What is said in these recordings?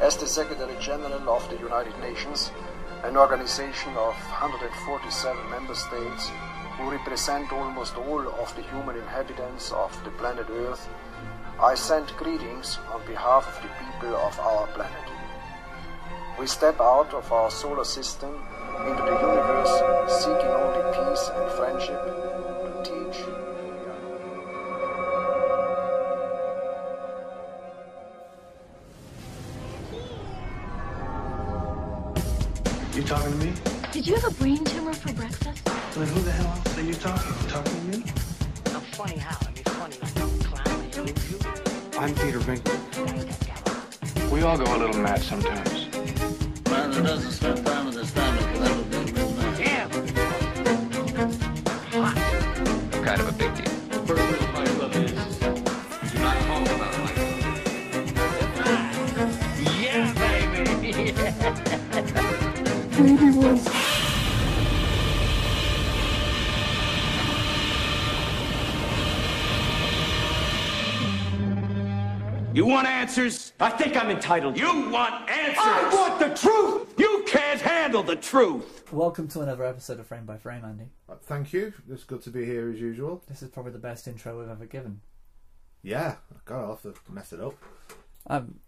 As the Secretary General of the United Nations, an organization of 147 member states who represent almost all of the human inhabitants of the planet Earth, I send greetings on behalf of the people of our planet. We step out of our solar system into the universe seeking only peace and friendship to teach. You talking to me? Did you have a brain tumor for breakfast? Then who the hell else are you talking? You talking to me? I'm funny how? I mean, funny like a clown. I'm Peter Venkman. We all go a little mad sometimes. Man who doesn't spend time with his family can never be a real man. Damn! Hot. Kind of a big deal. First rule of Fight Club is do not talk about Fight Club. Yeah, baby! Baby was. You want answers? I think I'm entitled. You want answers? I want the truth! You can't handle the truth! Welcome to another episode of Frame by Frame, Andy. Thank you. It's good to be here as usual. This is probably the best intro we've ever given. Yeah, God, I'll have to mess it up. I'm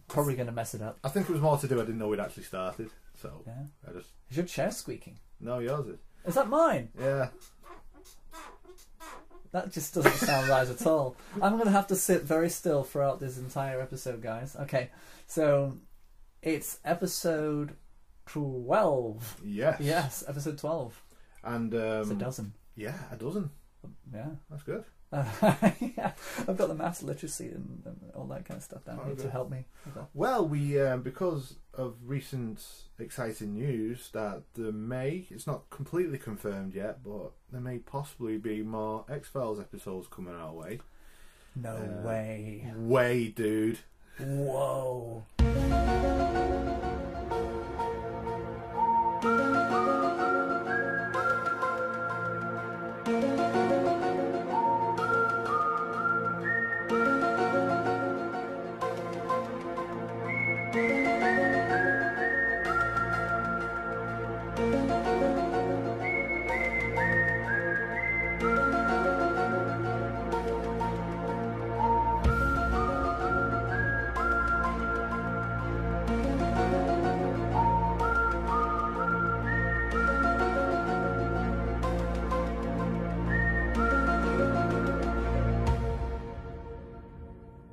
probably going to mess it up. I think it was more to do. I didn't know we'd actually started, so Yeah. I just Is your chair squeaking? no, yours is. Is that mine? Yeah, That just doesn't sound right at all. I'm going to have to sit very still throughout this entire episode, guys. Okay, so it's episode 12. yes, Yes, episode 12. and It's a dozen. yeah, a dozen. Yeah. That's good. Yeah. I've got the maths literacy and all that kind of stuff down here Okay. to help me. Okay. Well, we because of recent exciting news that there may, it's not completely confirmed yet, but there may possibly be more X-Files episodes coming our way. No way. Way, dude. Whoa.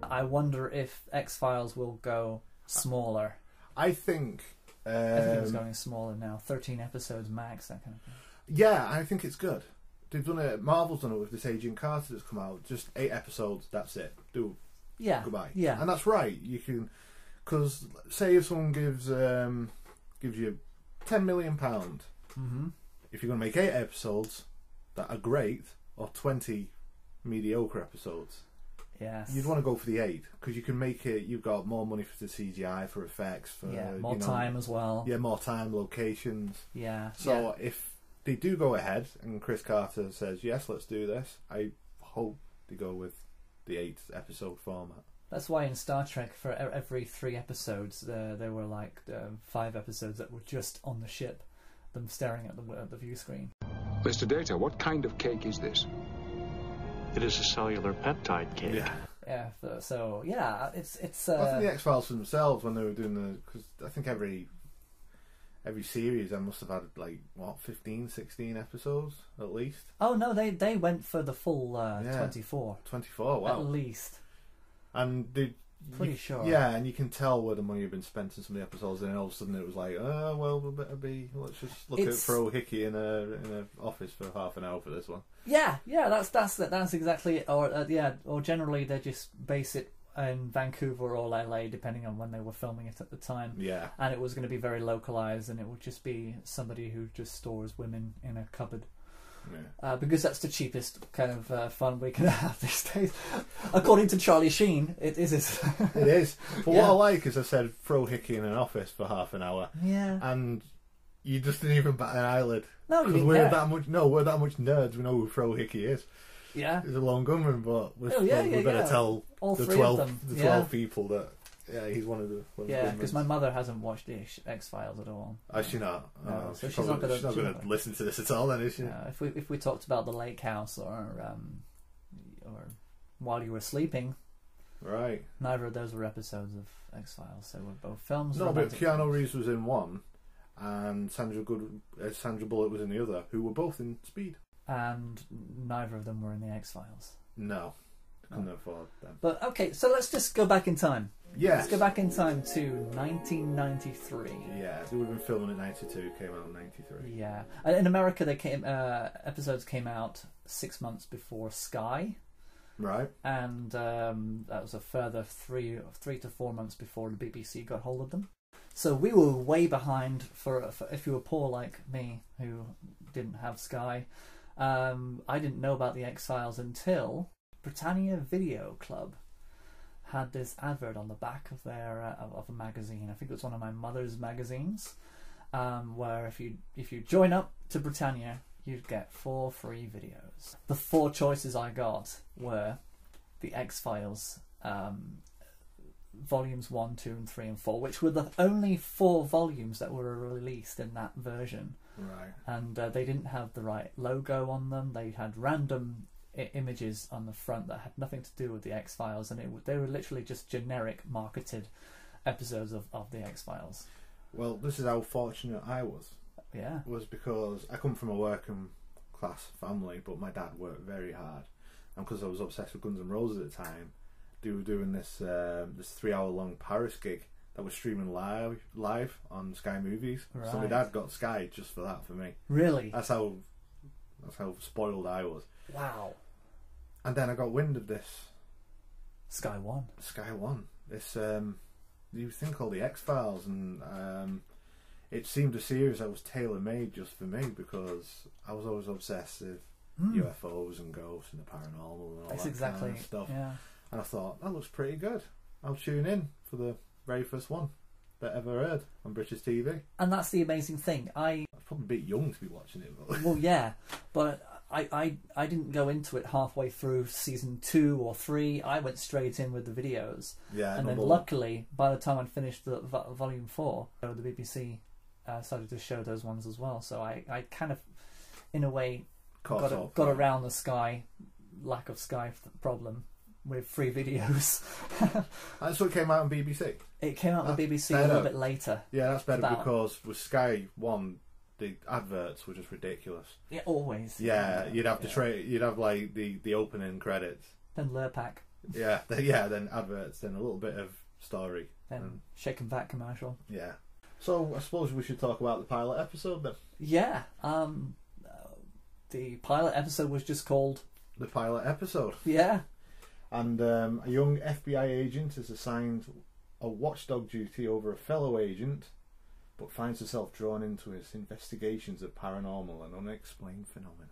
I wonder if X-Files will go smaller. I think. Everything's going smaller now. 13 episodes max, that kind of thing. Yeah, I think it's good. They've done it. Marvel's done it with this Agent Carter that's come out. Just 8 episodes. That's it. Yeah. Goodbye. Yeah. And that's right. You can, because say if someone gives you £10 million, Mm-hmm. if you're going to make 8 episodes that are great or 20 mediocre episodes, Yes. you'd want to go for the 8 because you can make it. You've got more money for the CGI, for effects, for more time as well. Yeah, more time, locations. Yeah. So if they do go ahead and Chris Carter says yes, let's do this, I hope they go with the 8 episode format. That's why in Star Trek, for every 3 episodes, there were like 5 episodes that were just on the ship, them staring at the view screen. Mr. Data, what kind of cake is this? It is a cellular peptide cake. Yeah. Yeah. So yeah, it's. I think the X-Files themselves, when they were doing because I think every series I must have had like 15, 16 episodes at least. Oh no, they went for the full 24. 24, wow. At least. And they. Pretty sure. Yeah, and you can tell where the money had been spent in some of the episodes, and then all of a sudden it was like, oh well, let's just look at Fro Hickey in a office for half an hour for this one. Yeah, that's exactly it. Or generally they just base it in Vancouver or LA, depending on when they were filming it at the time. Yeah, and it was going to be very localized, and it would just be somebody who just stores women in a cupboard. Yeah. Because that's the cheapest kind of fun we can have these days. According to Charlie Sheen, it is. It is. But what I like is I said throw Hickey in an office for half an hour. Yeah. And you just didn't even bat an eyelid. No, you because didn't we're care. that much nerds. We know who Fro Hickey is. Yeah. He's a lone gunman, but we're Oh, yeah, going to tell all the three 12 of them. the 12 people that Yeah, he's one of the. Yeah, because my mother hasn't watched the X-Files at all. Is she not? No, so she's not going to listen to this at all, then, is she? If we talked about the Lake House or While You Were Sleeping, right? Neither of those were episodes of X-Files. They were both films. No, but Keanu Reeves was in one, and Sandra Bullock was in the other, who were both in Speed. And neither of them were in the X-Files. No. Couldn't afford them. But okay, so let's just go back in time. Yeah. Let's go back in time to 1993. Yeah, they would have been filming in 92, came out in 93. Yeah. In America, episodes came out 6 months before Sky. Right. And that was a further 3 to 4 months before the BBC got hold of them. So we were way behind for if you were poor like me, who didn't have Sky. I didn't know about the X-Files until Britannia Video Club had this advert on the back of their of a magazine. I think it was one of my mother's magazines, where if you join up to Britannia, you'd get 4 free videos. The 4 choices I got were the X-Files, volumes 1, 2, and 3, and 4, which were the only 4 volumes that were released in that version. Right. And they didn't have the right logo on them. They had random images on the front that had nothing to do with the X-Files, and they were literally just generic marketed episodes of the X-Files. Well, this is how fortunate I was. Yeah. Was because I come from a working class family, but my dad worked very hard, and because I was obsessed with Guns N' Roses at the time, they were doing this 3-hour long Paris gig that was streaming live on Sky Movies. Right. So my dad got Sky just for that for me. Really? That's how spoiled I was. Wow. And then I got wind of this Sky One. This you think all the X-Files, and it seemed a series that was tailor made just for me, because I was always obsessed with UFOs and ghosts and the paranormal and all that kind of stuff. Yeah. And I thought, that looks pretty good. I'll tune in for the very first one that I ever heard on British TV. And that's the amazing thing. I was probably a bit young to be watching it. But well, yeah, but I didn't go into it halfway through season 2 or 3. I went straight in with the videos. Yeah. And then luckily, by the time I'd finished the volume 4, the BBC started to show those ones as well. So I kind of, in a way, got around the lack of Sky problem with free videos. And so it came out on BBC? It came out on the BBC a little bit later. Yeah, that's better, because with Sky One, the adverts were just ridiculous. Yeah, always. Yeah, you'd have to you'd have like the opening credits. Then Lurpak. Yeah, then adverts, then a little bit of story. Then Shake and Vac commercial. Yeah. So I suppose we should talk about the pilot episode then. Yeah. The pilot episode was just called The Pilot Episode. Yeah. And a young FBI agent is assigned a watchdog duty over a fellow agent, but finds herself drawn into his investigations of paranormal and unexplained phenomena.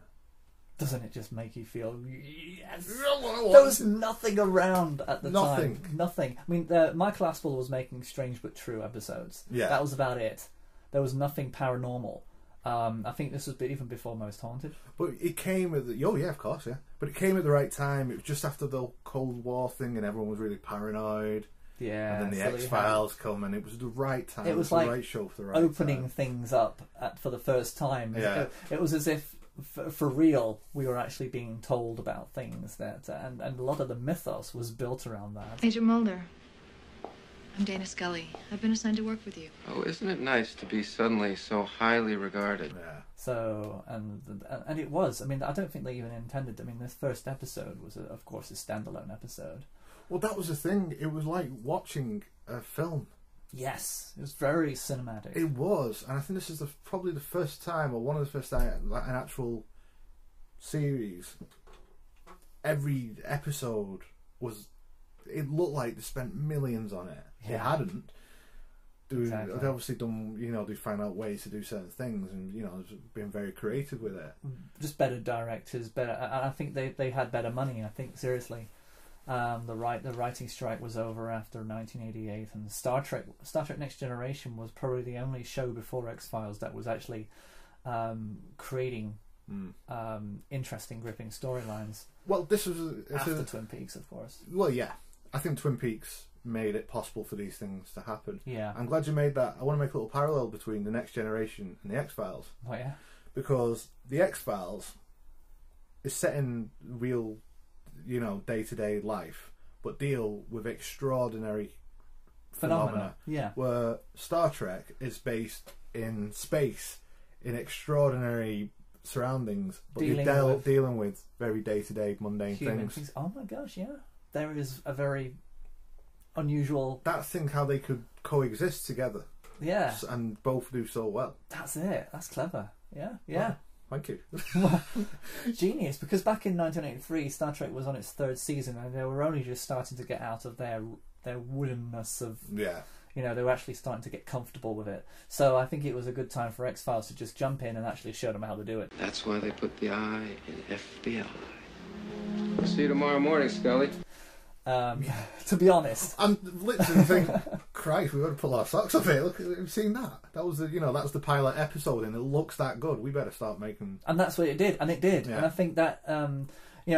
Doesn't it just make you feel, yes? There was nothing around at the time. Nothing. I mean, Michael Aspel was making Strange But True episodes. Yeah. That was about it. There was nothing paranormal. I think this was even before Most Haunted. But it came at of course, yeah. But it came at the right time. It was just after the Cold War thing, and everyone was really paranoid. Yeah. And then the X-Files come, and it was the right time. It was like the right show for the right opening time. Things up for the first time. Yeah. It was as if, for real, we were actually being told about things that, and a lot of the mythos was built around that. Agent Mulder, I'm Dana Scully. I've been assigned to work with you. Oh, isn't it nice to be suddenly so highly regarded? Yeah. So, and it was. I mean, I don't think they even intended. I mean, this first episode was, of course, a standalone episode. Well, that was the thing. It was like watching a film. Yes, it was very cinematic. It was, and I think this is probably the first time, or one of the first times, like an actual series. Every episode was. It looked like they spent millions on it. Yeah. They hadn't. Exactly. They'd obviously done, they find out ways to do certain things, and been very creative with it. Just better directors, better. I think they had better money. I think seriously, the writing strike was over after 1988, and Star Trek Next Generation was probably the only show before X-Files that was actually creating interesting, gripping storylines. Well, this was after Twin Peaks, of course. Well, yeah. I think Twin Peaks made it possible for these things to happen. Yeah. I'm glad you made that. I want to make a little parallel between The Next Generation and The X-Files. Oh, yeah? Because The X-Files is set in real, day-to-day life, but deal with extraordinary phenomena. Yeah. Where Star Trek is based in space, in extraordinary surroundings, but dealing with very day-to-day mundane things. Oh my gosh, yeah. There is a very unusual... That's how they could coexist together. Yeah. And both do so well. That's it. That's clever. Yeah, yeah. Well, thank you. Genius, because back in 1983, Star Trek was on its 3rd season, and they were only just starting to get out of their woodenness of... Yeah. They were actually starting to get comfortable with it. So I think it was a good time for X-Files to just jump in and actually show them how to do it. That's why they put the I in FBI. See you tomorrow morning, Scully. To be honest, I'm literally thinking, Christ, we've got to pull our socks off here. Look, have you seen that? That was that's the pilot episode, and it looks that good. We better start making. And that's what it did, and it did. Yeah. And I think that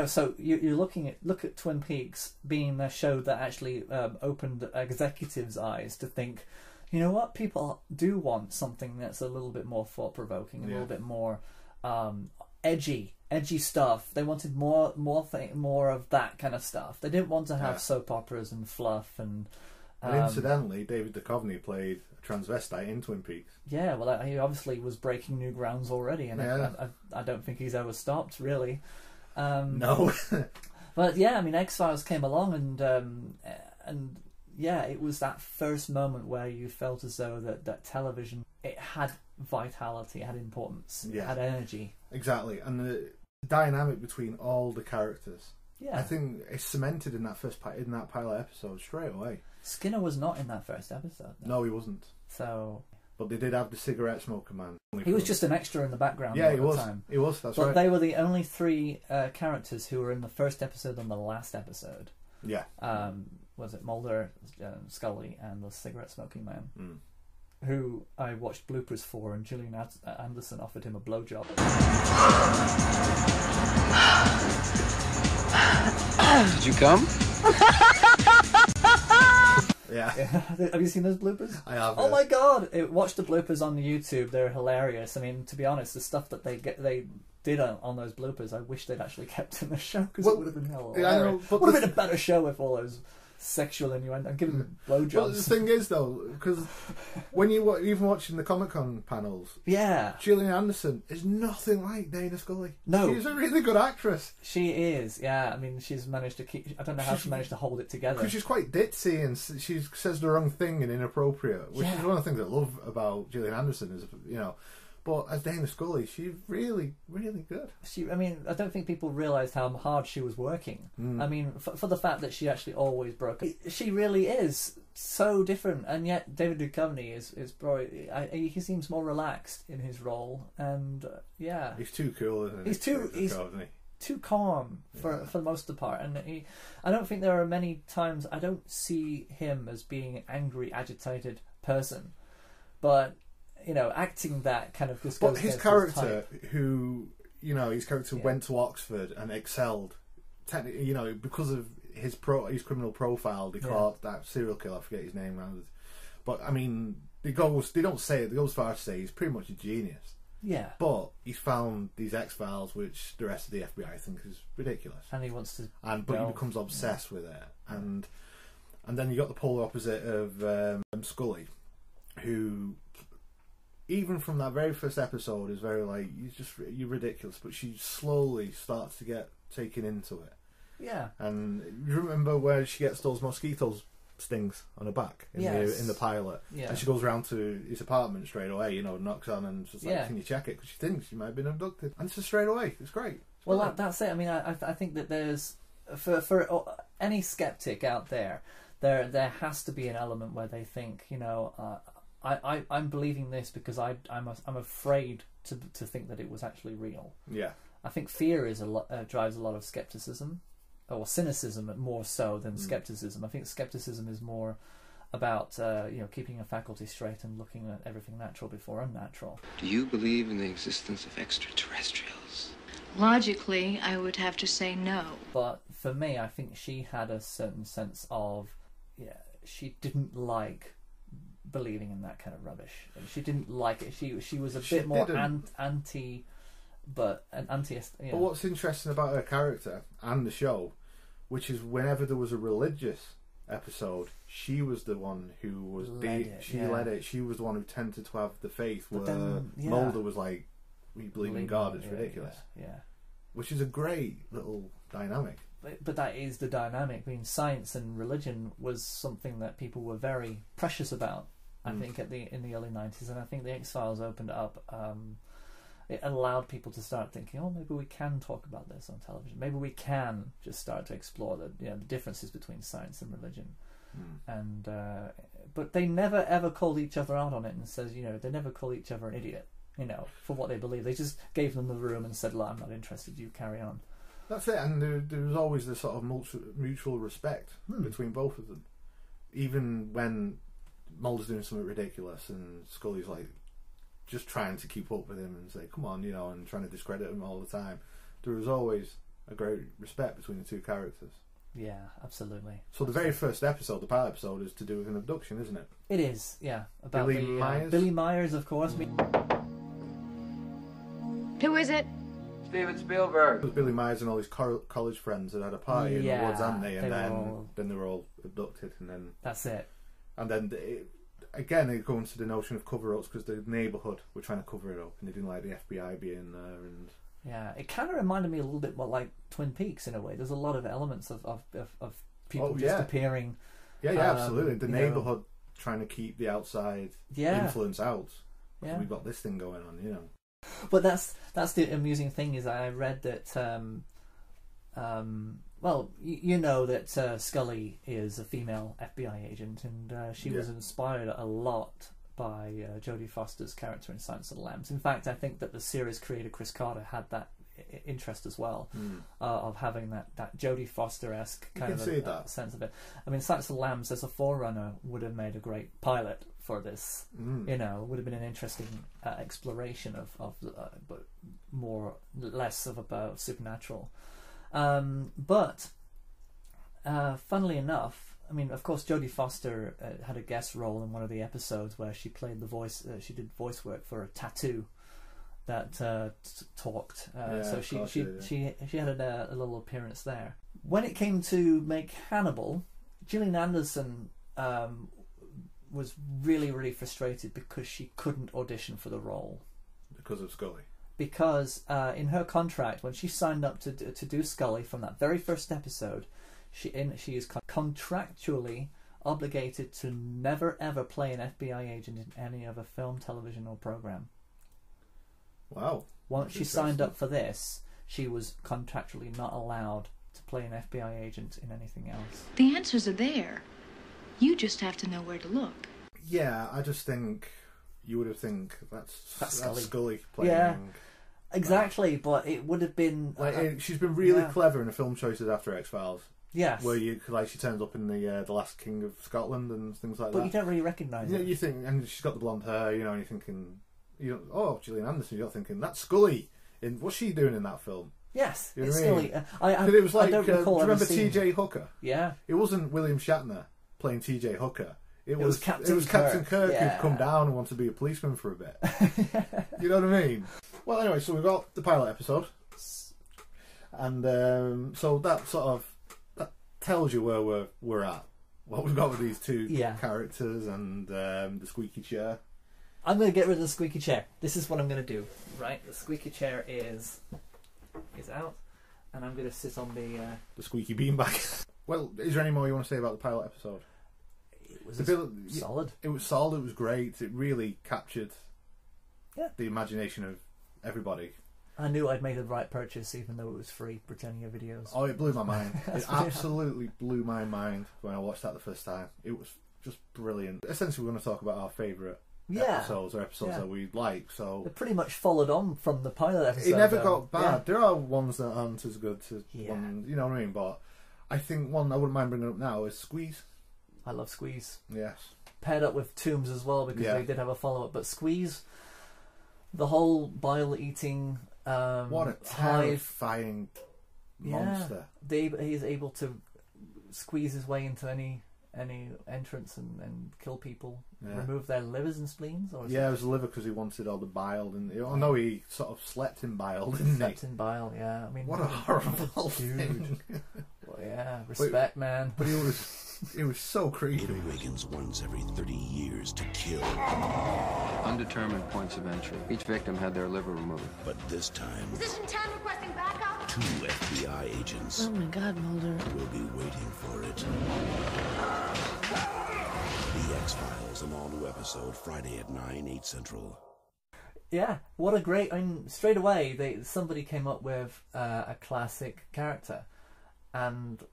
so you're look at Twin Peaks being a show that actually opened executives' eyes to think, you know what, people do want something that's a little bit more thought-provoking, a little bit more edgy stuff. They wanted more of that kind of stuff. They didn't want to have soap operas and fluff and incidentally, David Duchovny played a transvestite in Twin Peaks. Yeah, well, he obviously was breaking new grounds already, and I don't think he's ever stopped, really. No. But yeah, I mean, X-Files came along, and yeah, it was that first moment where you felt as though that television, it had vitality, it had importance, it had energy. Exactly, and the dynamic between all the characters. Yeah, I think it's cemented in that pilot episode straight away. Skinner was not in that first episode, though. No, he wasn't. So, but they did have the cigarette smoker man. He was just an extra in the background. Yeah, he was. Time. He was. That's but right. They were the only 3 characters who were in the first episode and the last episode. Yeah. Was it Mulder, Scully, and the cigarette smoking man? Mm. Who I watched bloopers for, and Gillian Anderson offered him a blowjob. Did you come? Yeah. Have you seen those bloopers? I have. Oh my god! Watch the bloopers on YouTube. They're hilarious. I mean, to be honest, the stuff that they did on those bloopers, I wish they'd actually kept in the show, because it would have been hilarious. Yeah, I know, but would have been a better show if all those sexual innuendo and giving them blowjobs. Well, the thing is, though, because when you even watching the Comic-Con panels, Gillian Anderson is nothing like Dana Scully. No, she's a really good actress. She is, yeah. I mean, she's managed to keep. I don't know how she managed to hold it together. Because she's quite ditzy and she says the wrong thing and inappropriate, which is one of the things I love about Gillian Anderson. Is But as Dana Scully, she's really, really good. I mean, I don't think people realised how hard she was working. I mean, for the fact that she actually always broke. She really is so different, and yet David Duchovny is probably he seems more relaxed in his role, and he's too cool, isn't he? He's too calm for the most part, and I don't think there are many times I don't see him as being an angry, agitated person, but. Acting that kind of just goes. But his character, went to Oxford and excelled. Technically, because of his criminal profile, they caught that serial killer. I forget his name. But I mean, they don't say it. They go as far as to say he's pretty much a genius. Yeah. But he's found these X-Files, which the rest of the FBI think is ridiculous. And he wants to. But he becomes obsessed with it, and then you got the polar opposite of Scully, who. Even from that very first episode is very like you're ridiculous, but she slowly starts to get taken into it. Yeah. And you remember where she gets those mosquito stings on her back in the pilot? Yeah. And she goes round to his apartment straight away. Knocks on and just like, can you check it? Because she thinks she might have been abducted, and it's just straight away. It's great. Well, that's it. I mean, I think that there's for any skeptic out there has to be an element where they think, I'm believing this because I'm afraid to think that it was actually real. Yeah, I think fear drives a lot of skepticism, or cynicism more so than skepticism. I think skepticism is more about keeping a faculty straight and looking at everything natural before unnatural. Do you believe in the existence of extraterrestrials? Logically, I would have to say no. But for me, I think she had a certain sense of she didn't like believing in that kind of rubbish. She didn't like it. She was a bit more anti, but an anti. You know. But what's interesting about her character and the show, which is whenever there was a religious episode, she was the one who was led it. She was the one who tended to have the faith, but where Mulder was like, "We believe in God. It's ridiculous." Yeah. Which is a great little dynamic. But that is the dynamic. I mean, science and religion was something that people were very precious about. I think in the early 90s, and I think the X-Files opened up. It allowed people to start thinking, oh, maybe we can talk about this on television. Maybe we can just start to explore the differences between science and religion. And but they never ever called each other out on it and says, they never called each other an idiot, for what they believe. They just gave them the room and said, "Look, I'm not interested. You carry on." That's it. And there was always this sort of mutual respect between both of them, even when Mulder's doing something ridiculous and Scully's like just trying to keep up with him and say, "Come on," and trying to discredit him all the time. There was always a great respect between the two characters. Yeah, absolutely. So the very first episode, the pilot episode, is to do with an abduction, isn't it? It is, yeah. About Billy Myers. Billy Myers, of course. Who is it? Steven Spielberg. It was Billy Myers and all his college friends that had a party in the woods, hadn't they? And then they were all abducted, and then that's it. And then again, it goes to the notion of cover-ups because the neighbourhood were trying to cover it up, and they didn't like the FBI being there. And yeah, it kind of reminded me a little bit more like Twin Peaks in a way. There's a lot of elements of people just appearing. Yeah, absolutely. The neighbourhood trying to keep the outside influence out. Yeah, we've got this thing going on, But that's the amusing thing is I read that that Scully is a female FBI agent, and she was inspired a lot by Jodie Foster's character in Silence of the Lambs. In fact, I think that the series creator Chris Carter had that interest as well, of having that Jodie Foster-esque kind of a sense of it. I mean, Silence of the Lambs as a forerunner would have made a great pilot for this. Would have been an interesting exploration of but less of about supernatural. But funnily enough, I mean, of course, Jodie Foster had a guest role in one of the episodes where she played the voice. She did voice work for a tattoo that talked. So she had a little appearance there. When it came to make Hannibal, Gillian Anderson was really, really frustrated because she couldn't audition for the role because of Scully. Because in her contract, when she signed up to do Scully from that very first episode, she is contractually obligated to never ever play an FBI agent in any other film, television, or program. Wow! Once she signed up for this, she was contractually not allowed to play an FBI agent in anything else. The answers are there. You just have to know where to look. Yeah, I just think you would have think that's Scully playing. Yeah, exactly. But it would have been she's been really clever in the film choices after X-Files. Yes, where she turns up in the Last King of Scotland and things like that. But you don't really recognise it. You think, and she's got the blonde hair, and you're thinking, oh, Gillian Anderson. You're thinking that's Scully. What's she doing in that film? Yes, you know it's Scully. It was like, I don't do you remember T.J. Hooker? Yeah, it wasn't William Shatner playing T.J. Hooker. It was Captain Kirk who'd come down and wanted to be a policeman for a bit. You know what I mean? Well, anyway, so we've got the pilot episode, and so that sort of tells you where we're at. What we've got with these two characters and the squeaky chair. I'm going to get rid of the squeaky chair. This is what I'm going to do. Right, the squeaky chair is out, and I'm going to sit on the squeaky beanbag. Well, is there any more you want to say about the pilot episode? It was solid. It was solid. It was great. It really captured the imagination of everybody. I knew I'd made the right purchase, even though it was free, Britannia videos. Oh, it blew my mind. It absolutely blew my mind when I watched that the first time. It was just brilliant. Essentially, we're going to talk about our favourite episodes or episodes that we like. So it pretty much followed on from the pilot episode. It never got bad. Yeah. There are ones that aren't as good as one, you know what I mean? But I think one I wouldn't mind bringing up now is Squeeze. I love Squeeze. Yes. Paired up with Tombs as well, because they did have a follow-up. But Squeeze, the whole bile-eating what a terrifying monster. He is able to squeeze his way into any any entrance and kill people, Yeah. remove their livers and spleens? Or Yeah, it was liver because he wanted all the bile. No, he sort of slept in bile, didn't he? Slept in bile, yeah. I mean, What a horrible thing. Well, yeah, respect, man. But it was so creepy. It awakens once every 30 years to kill. Undetermined points of entry. Each victim had their liver removed. But this time, Position 10 requesting backup. 2 FBI agents Oh my God, Mulder. will be waiting for it. The X-Files, an all-new episode, Friday at 9, 8 Central. Yeah, what a great... I mean, straight away, somebody came up with a classic character, and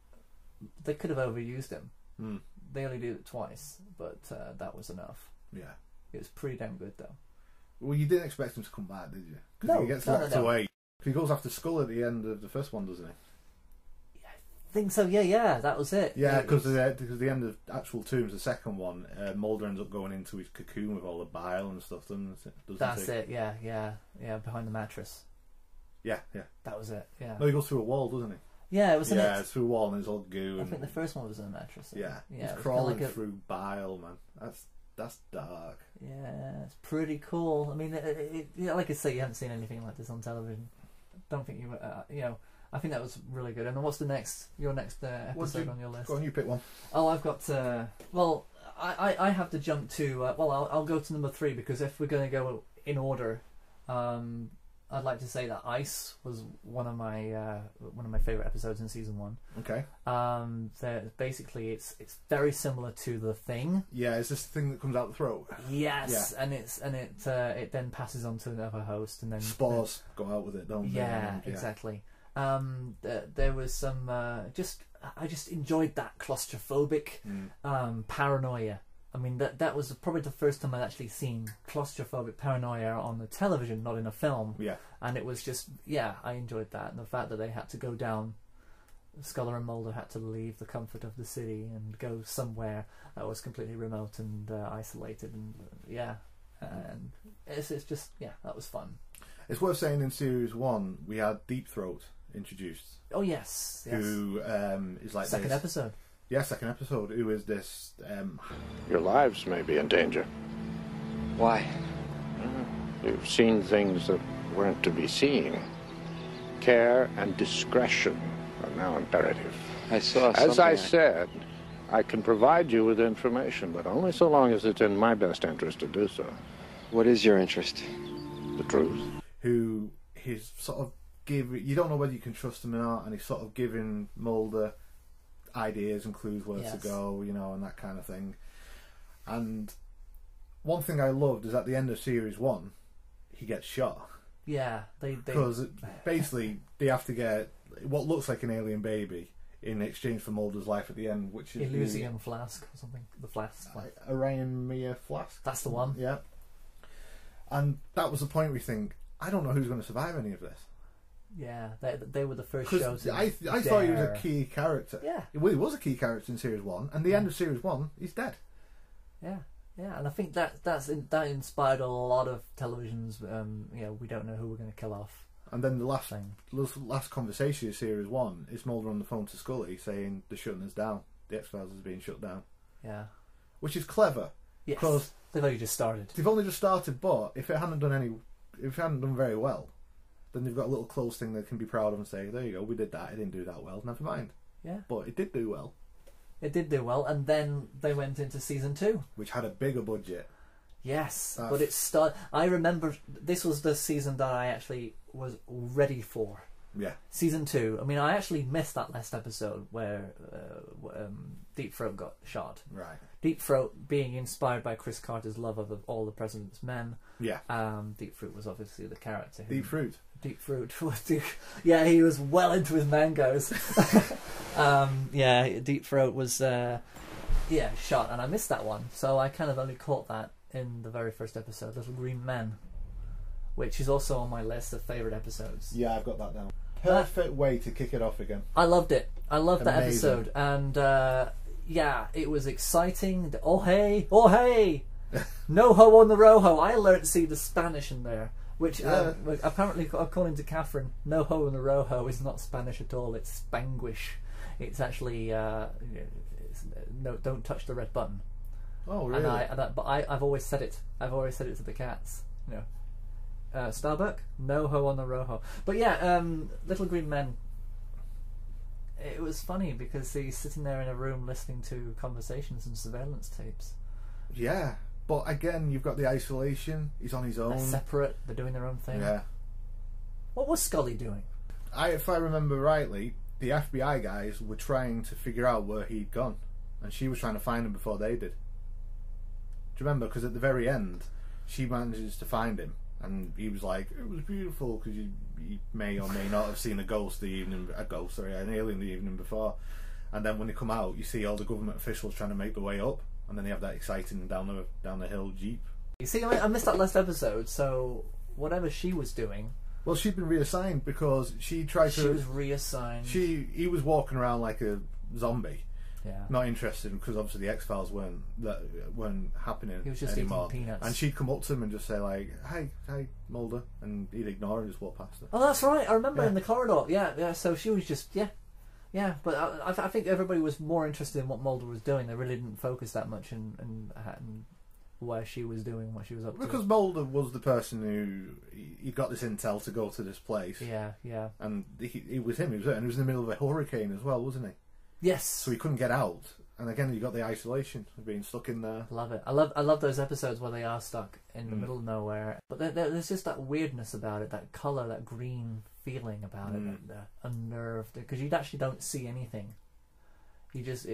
they could have overused him. Mm. They only did it twice, but that was enough. Yeah. It was pretty damn good, though. Well, you didn't expect him to come back, did you? Because No, he gets no, locked no. away. He goes after Skull at the end of the first one, doesn't he? I think so, yeah, that was it. Yeah, It because was- the end of Actual Tombs, the second one, Mulder ends up going into his cocoon with all the bile and stuff, doesn't That's he? it, yeah, behind the mattress. Yeah. That was it, yeah. No, he goes through a wall, doesn't he? Yeah, it was Yeah, it's through a wall and it's all goo. I And, think the first one was in a mattress. yeah, it he's was kinda crawling like a- through bile, man. That's dark. Yeah, it's pretty cool. I mean, yeah, like I say, you haven't seen anything like this on television. Don't think I think that was really good. And what's your next episode on your list? Go on, you pick one. Oh, I've got. I have to jump to. I'll go to number 3 because if we're going to go in order, I'd like to say that Ice was one of my favorite episodes in season 1. Okay. Basically, it's very similar to The Thing. Yeah, it's this thing that comes out the throat. Yes, Yeah. and it then passes on to another host, and then Spores go out with it, don't they? Yeah, exactly. There was some I just enjoyed that claustrophobic paranoia. I mean, that was probably the first time I'd actually seen claustrophobic paranoia on the television, not in a film. Yeah. And it was just, I enjoyed that. And the fact that they had to go down, Scully and Mulder had to leave the comfort of the city and go somewhere that was completely remote and isolated. And and it's just, that was fun. It's worth saying in series 1 we had Deep Throat introduced. Oh, yes. Who is like second this. episode. Yeah, second episode. Who is this? Your lives may be in danger. Why? You've seen things that weren't to be seen. Care and discretion are now imperative. I saw As I something said, I can provide you with information, but only so long as it's in my best interest to do so. What is your interest? The truth. Who he's sort of you don't know whether you can trust him or not, and he's sort of giving Mulder ideas and clues where to go, and that kind of thing. And one thing I loved is at the end of series 1, he gets shot. Yeah, because basically they have to get what looks like an alien baby in exchange for Mulder's life at the end, which is Elysium Flask or something. The flask. Orion Mia Flask. That's the one. Yeah. And that was the point we think, I don't know who's going to survive any of this. Yeah, they were the first shows. I thought he was a key character. Yeah. Well, he was a key character in series 1, and the end of series 1, he's dead. Yeah, and I think that inspired a lot of televisions. We don't know who we're going to kill off. And then the last conversation of series 1 is Mulder on the phone to Scully saying they're shutting us down. The X-Files is being shut down. Yeah. Which is clever. Yes. Because they've only just started. They've only just started, but if it hadn't done very well, then they've got a little close thing they can be proud of and say, there you go, we did that, it didn't do that well, never mind. Yeah. But it did do well. It did do well, and then they went into season 2. Which had a bigger budget. Yes, but it started... I remember this was the season that I actually was ready for. Yeah. Season 2. I mean, I actually missed that last episode where Deep Throat got shot. Right. Deep Throat being inspired by Chris Carter's love of All the President's Men. Yeah. Deep Fruit was obviously the character. Deep Fruit. Deep Fruit. Yeah, he was well into his mangoes. Deep Throat was shot, and I missed that one. So I kind of only caught that in the very first episode, Little Green Men, which is also on my list of favourite episodes. Yeah, I've got that down. Perfect way to kick it off again. I loved it. I loved that Amazing. episode, and it was exciting. Oh hey, no ho on the rojo. I learnt to see the Spanish in there, which apparently, according to Catherine, no ho on the rojo is not Spanish at all. It's Spanglish. It's actually it's no, don't touch the red button. Oh, really? I've always said it. I've always said it to the cats. You know, Starbuck, no ho on the roho. But yeah, Little Green Men. It was funny because he's sitting there in a room listening to conversations and surveillance tapes. Yeah, but again, you've got the isolation. He's on his own. They're separate. They're doing their own thing. Yeah. What was Scully doing? If I remember rightly, the FBI guys were trying to figure out where he'd gone, and she was trying to find him before they did. Do you remember? Because at the very end, she manages to find him, and he was like, "It was beautiful," because you may or may not have seen an alien the evening before. And then when they come out, you see all the government officials trying to make their way up, and then they have that exciting down the hill jeep. You see, I missed that last episode, so whatever she was doing. Well, she'd been reassigned because she tried to. She was reassigned. He was walking around like a zombie. Yeah. Not interested because obviously the X-Files weren't happening He was just anymore. eating peanuts. And she'd come up to him and just say like, "Hi, Mulder," and he'd ignore her and just walk past her. Oh, that's right. I remember in the corridor. Yeah. So she was just yeah. But I think everybody was more interested in what Mulder was doing. They really didn't focus that much in where she was doing, what she was up to. Because Mulder was the person who he got this intel to go to this place. Yeah. And it was him. He was there, and he was in the middle of a hurricane as well, wasn't he? Yes. So he couldn't get out, and again you got the isolation of being stuck in there. Love it. I love those episodes where they are stuck in the middle of nowhere. But there's just that weirdness about it, that colour, that green feeling about it, that unnerved. Because you actually don't see anything. You just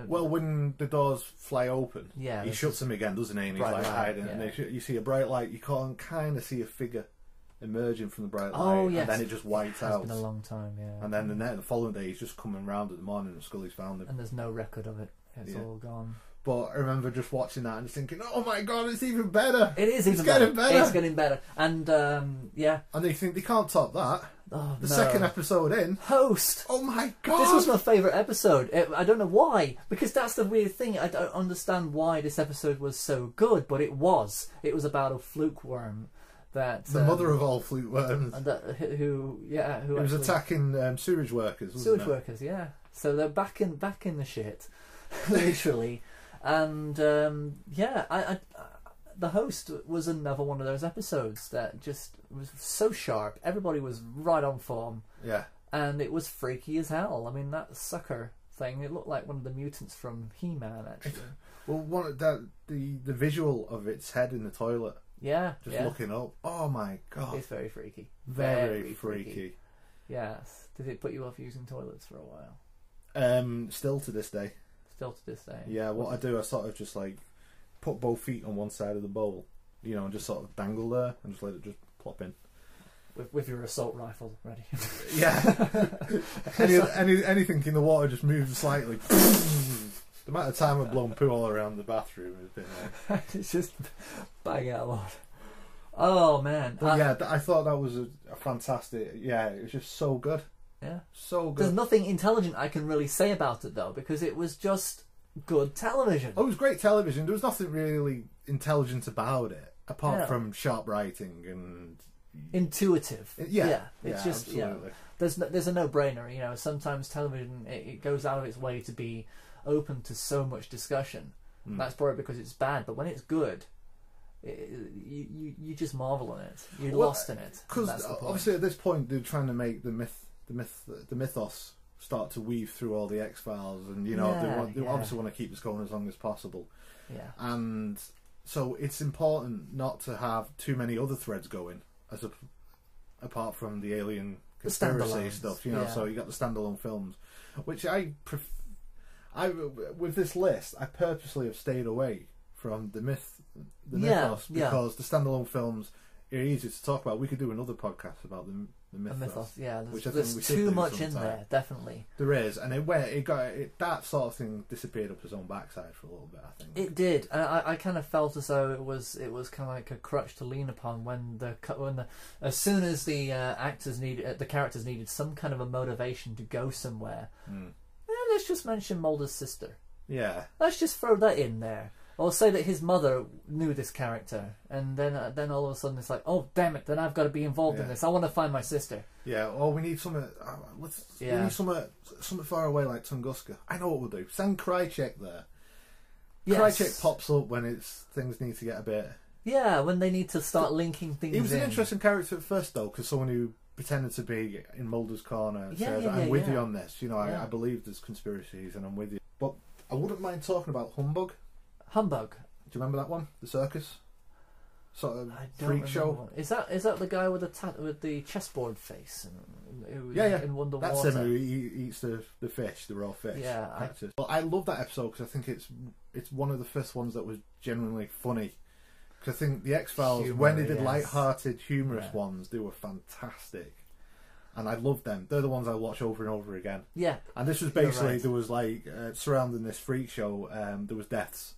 well, when the doors fly open, yeah, he shuts them again, doesn't he? And he's like hiding, and you see a bright light. You can kind of see a figure emerging from the bright light, and then it just whites out. It's been a long time, yeah. And then the following day, he's just coming round at the morning, and Scully's found him. And there's no record of it; it's all gone. But I remember just watching that and just thinking, "Oh my god, it's even better! It is even better. It's getting better." And yeah, and they think they can't top that. Oh, the second episode in, Host. Oh my god! This was my favourite episode. I don't know why, because that's the weird thing. I don't understand why this episode was so good, but it was. It was about a fluke worm. That the mother of all fluke worms, who was attacking sewage workers. Sewage workers, yeah. So they're back in the shit, literally, and the Host was another one of those episodes that just was so sharp. Everybody was right on form. Yeah, and it was freaky as hell. I mean, that sucker thing. It looked like one of the mutants from He-Man, actually. Well, the visual of its head in the toilet. Yeah, just looking up. Oh my god, it's very freaky. Very freaky. Yes. Did it put you off using toilets for a while? Still to this day. Still to this day. Yeah. What I do, I sort of just like put both feet on one side of the bowl, and just sort of dangle there and just let it just plop in. With your assault rifle ready. Yeah. Anything in the water just moves slightly. The amount of time I've blown poo all around the bathroom has been it's just bang out a lot. Oh man. But I thought that was a fantastic. Yeah, it was just so good. Yeah, so good. There's nothing intelligent I can really say about it though, because it was just good television. Oh, it was great television. There was nothing really intelligent about it, apart from sharp writing and intuitive. Yeah, it's just absolutely. There's a no-brainer. Sometimes television it goes out of its way to be open to so much discussion. That's probably because it's bad, but when it's good, you just marvel in it. You're lost in it. Because obviously at this point they're trying to make the mythos start to weave through all the X-Files, and they obviously want to keep this going as long as possible. Yeah, and so it's important not to have too many other threads going, apart from the alien conspiracy stuff. So you got the standalone films, which with this list, I purposely have stayed away from the mythos because the standalone films are easy to talk about. We could do another podcast about the mythos. Yeah, there's too much in there. Definitely, there is, and that sort of thing disappeared up its own backside for a little bit. I think it did. I kind of felt as though it was kind of like a crutch to lean upon as soon as the characters needed some kind of a motivation to go somewhere. Let's just mention Mulder's sister. Yeah. Let's just throw that in there. Or say that his mother knew this character, and then all of a sudden it's like, oh damn it! Then I've got to be involved in this. I want to find my sister. Yeah. Or we need something. We need something far away like Tunguska. I know what we'll do. Send Krychek there. Yes. Krychek pops up when things need to get a bit. Yeah, when they need to start linking things. He was an interesting character at first, though, because someone who pretended to be in Mulder's corner said, "I'm with you on this. You know, I believe there's conspiracies, and I'm with you." But I wouldn't mind talking about Humbug. Humbug. Do you remember that one? The circus sort of I don't freak show. Is that the guy with the chessboard face? And in Wonder That's Water? him who eats the fish, the raw fish. Yeah. Well, I love that episode because I think it's one of the first ones that was genuinely funny. Because I think the X-Files, when they did light-hearted, humorous ones, they were fantastic. And I loved them. They're the ones I watch over and over again. Yeah. And this was basically, there was like, surrounding this freak show, there was deaths.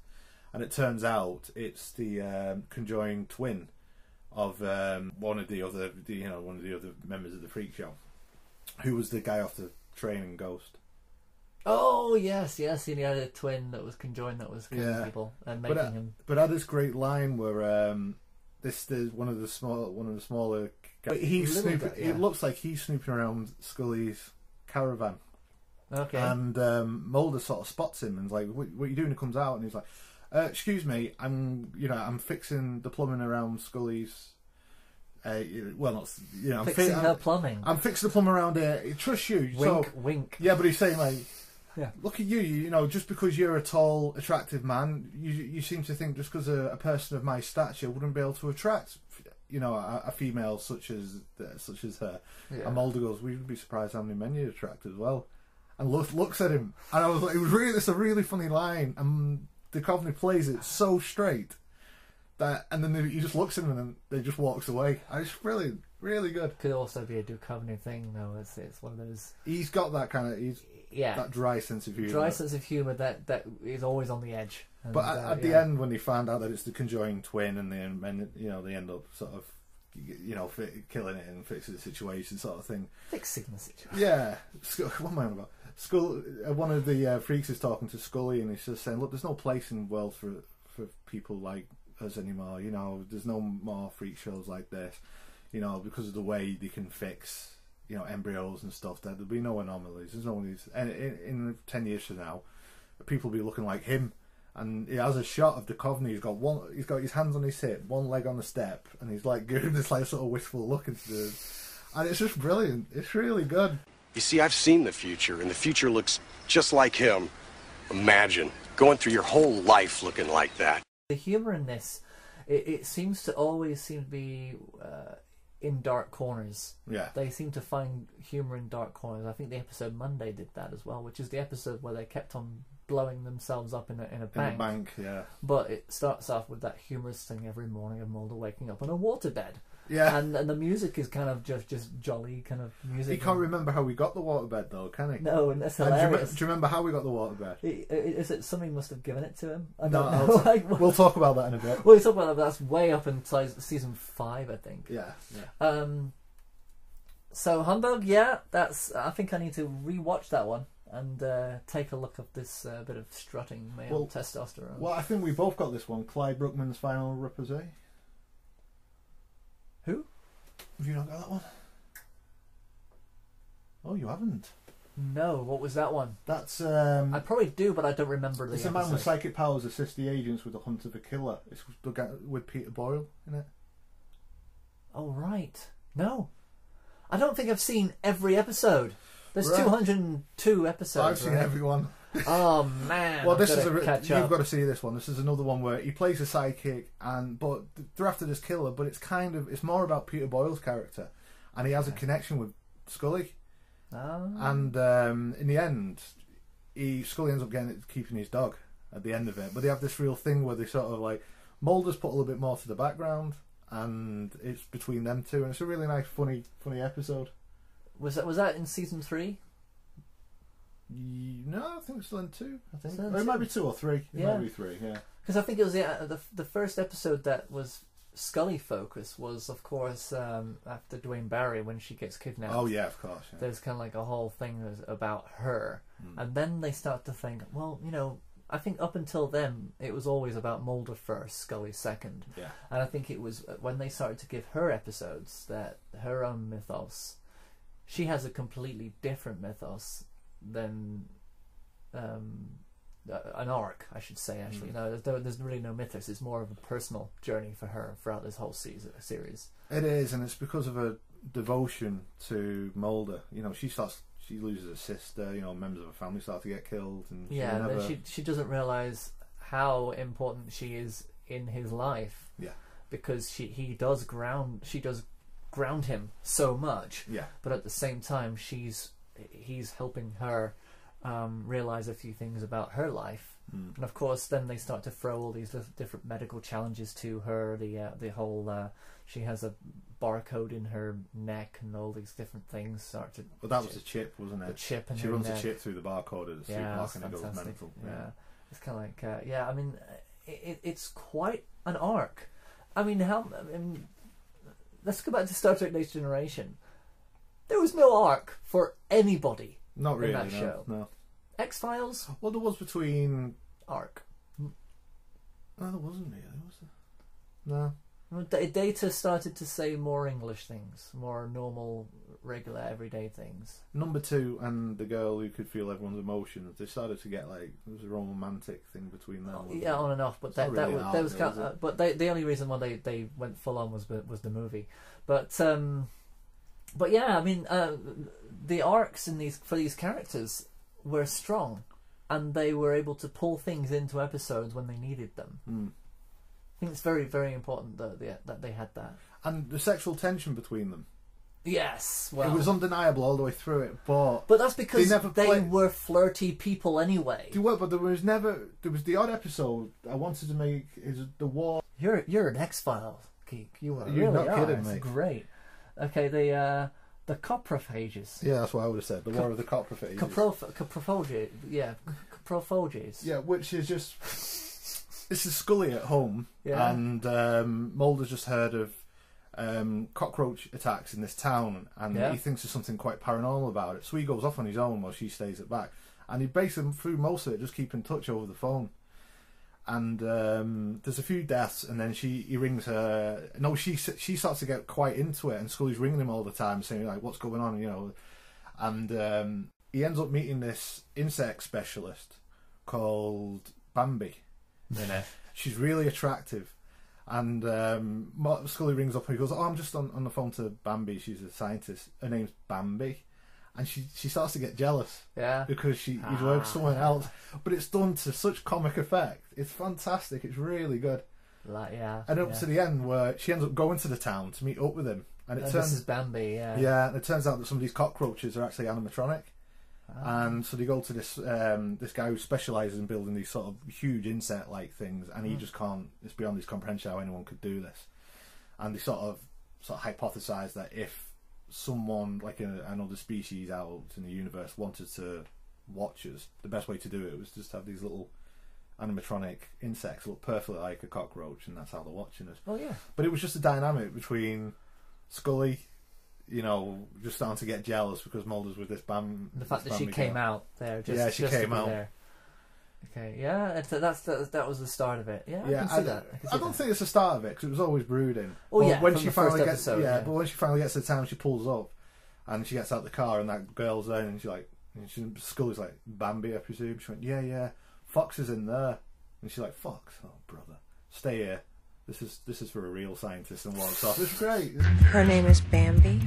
And it turns out it's the conjoined twin of one of the other members of the freak show, who was the guy off the train in Ghost. Oh yes, he had a twin that was conjoined that was killing people and making him. But had this great line where this is one of the smaller. But he's snooping. It looks like he's snooping around Scully's caravan. Okay. And Mulder sort of spots him and's like, "What are you doing?" He comes out and he's like, "Excuse me, I'm fixing the plumbing around Scully's." Fixing her plumbing. I'm fixing the plumbing around here. Trust you. Wink, wink. Yeah, but he's saying like, yeah. Look at you. You know, just because you're a tall, attractive man, you seem to think just because a person of my stature wouldn't be able to attract, a female such as her. Yeah. And Mulder goes, "We'd be surprised how many men you attract as well." And looks at him, and I was like, it's a really funny line, and Duchovny plays it so straight that, and then he just looks at him and then they just walks away. And it's really, really good. Could also be a Duchovny thing, though. It's one of those. He's got that kind of that dry sense of humour. That is always on the edge. And, but at the end, when they find out that it's the conjoined twin, and they end up sort of killing it and fixing the situation, sort of thing. Fixing the situation. Yeah. What am I on about? One of the freaks is talking to Scully, and he's just saying, "Look, there's no place in the world for people like us anymore. There's no more freak shows like this. Because of the way they can fix, embryos and stuff. There'll be no anomalies. There's no one. And in 10 years from now, people will be looking like him." And he has a shot of Duchovny. He's got his hands on his hip, one leg on the step, and he's like giving this like sort of wistful look into the. And it's just brilliant. It's really good. You see, I've seen the future, and the future looks just like him. Imagine going through your whole life looking like that. The humour in this, it seems to be in dark corners. Yeah. They seem to find humour in dark corners. I think the episode Monday did that as well, which is the episode where they kept on blowing themselves up in a bank. In a bank, yeah. But it starts off with that humorous thing every morning of Mulder waking up on a waterbed. Yeah. And the music is kind of just jolly kind of music. He can't remember how we got the waterbed though, can he? No, and that's hilarious. Do you remember how we got the waterbed? Is it somebody must have given it to him? I No, don't know. we'll talk about that in a bit. We'll talk about that, but that's way up in season 5, I think. Yeah. So Humbug, I think I need to rewatch that one and take a look at this bit of strutting male testosterone. Well, I think we both got this one. Clyde Bruckman's Final Repose. Who? Have you not got that one? Oh, you haven't? No, what was that one? That's I probably do, but I don't remember the It's episode. a man with psychic powers assists the agents with the hunt of a killer. It's with Peter Boyle in it. Oh, right. No. I don't think I've seen every episode. There's Right. 202 episodes. I've seen every one. Oh man! Well, this is you've got to see this one. This is another one where he plays a sidekick, but they're after this killer. But it's more about Peter Boyle's character, and he has a connection with Scully. Oh. And in the end, Scully ends up keeping his dog at the end of it. But they have this real thing where they sort of like Mulder's put a little bit more to the background, and it's between them two, and it's a really nice, funny episode. Was that in season 3? No, I think it's still in 2. I think Still in it might 2? be 2 or 3. It Yeah. might be 3. Yeah. Because I think it was the first episode that was Scully focus was, of course, after Dwayne Barry when she gets kidnapped. Oh yeah, of course. Yeah. There's kind of like a whole thing about her, and then they start to think, well, I think up until then it was always about Mulder first, Scully second. Yeah. And I think it was when they started to give her episodes, that her own mythos, she has a completely different mythos than an arc, I should say. Actually, no, there's really no mythos. It's more of a personal journey for her throughout this whole series. It is, and it's because of her devotion to Mulder. You know, she loses a sister. You know, members of her family start to get killed, and she doesn't realize how important she is in his life. Yeah, because she does ground him so much. Yeah, but at the same time, he's helping her realize a few things about her life. And of course, then they start to throw all these different medical challenges to her. The whole she has a barcode in her neck, and all these different things start to. Well, that was a chip, wasn't it? The chip, and she runs a chip through the barcode of the supermarket, and it goes mental. Yeah, it's kind of like I mean, it's quite an arc. I mean, let's go back to Star Trek: Next Generation. There was no arc for anybody. Not really. In that show. No. X-Files. Well, there was between arc. No, there wasn't really. Was there? No. Data started to say more English things, more normal, regular, everyday things. Number 2 and the girl who could feel everyone's emotions. They started to get like there was a romantic thing between them. Yeah, on and off. But that was kind of, but the only reason why they went full on was the movie. But yeah, I mean, the arcs in for these characters were strong, and they were able to pull things into episodes when they needed them. I think it's very, very important that they had that. And the sexual tension between them. Yes, well, it was undeniable all the way through it, but that's because they were flirty people anyway. But there was the odd episode I wanted to make is the war. You're an X-Files geek. You are. You're really not kidding me. me. Great. Okay, the coprophages. Yeah, that's what I would have said. The war of the coprophages. Coprophages. Yeah, coprophages. Yeah, which is just. This is Scully at home, and Mulder's just heard of cockroach attacks in this town, and he thinks there's something quite paranormal about it. So he goes off on his own while she stays at back, and he basically through most of it just keep in touch over the phone. And there's a few deaths, and then he rings her. No, she starts to get quite into it, and Scully's ringing him all the time, saying like, "What's going on?" You know, and he ends up meeting this insect specialist called Bambi. She's really attractive, and Scully rings up and he goes, "Oh, I'm just on the phone to Bambi. She's a scientist. Her name's Bambi." And she starts to get jealous, because he's working with someone else. But it's done to such comic effect. It's fantastic. It's really good. And up to the end where she ends up going to the town to meet up with him, and this is Bambi. And it turns out that some of these cockroaches are actually animatronic. And so they go to this guy who specialises in building these sort of huge insect-like things, and he just can't. It's beyond his comprehension how anyone could do this. And they sort of hypothesise that if someone like another species out in the universe wanted to watch us, the best way to do it was just have these little animatronic insects look perfectly like a cockroach, and that's how they're watching us. Oh yeah. But it was just a dynamic between Scully, you know, just starting to get jealous because Mulder's with this band. The fact that she came out there, she came out there. Okay, yeah, that was the start of it. Yeah, I can see that. I don't think it's the start of it because it was always brooding. Oh yeah, when from she the finally first gets, episode, but when she finally gets to the town, she pulls up, and she gets out the car, and that girl's there, and Scully's like, "Bambi, I presume." She went, "Yeah, Fox is in there," and she's like, "Fox, oh brother, stay here. This is for a real scientist," and walks off. It's great. Her name is Bambi.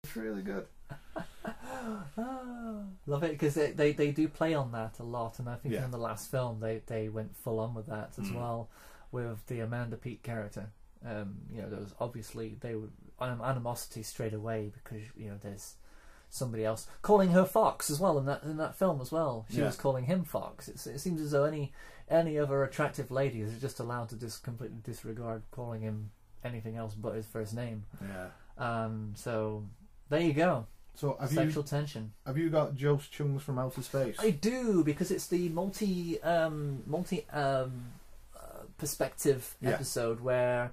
It's really good. Love it because they do play on that a lot, and I think in the last film they went full on with that as well with the Amanda Peet character. You know, there was obviously they were animosity straight away because you know there's somebody else calling her Fox as well in that film as well. She was calling him Fox. It seems as though any other attractive lady is just allowed to just completely disregard calling him anything else but his first name. So there you go. So sexual tension. Have you got Jost Chung's From Outer Space? I do, because it's the multi perspective episode where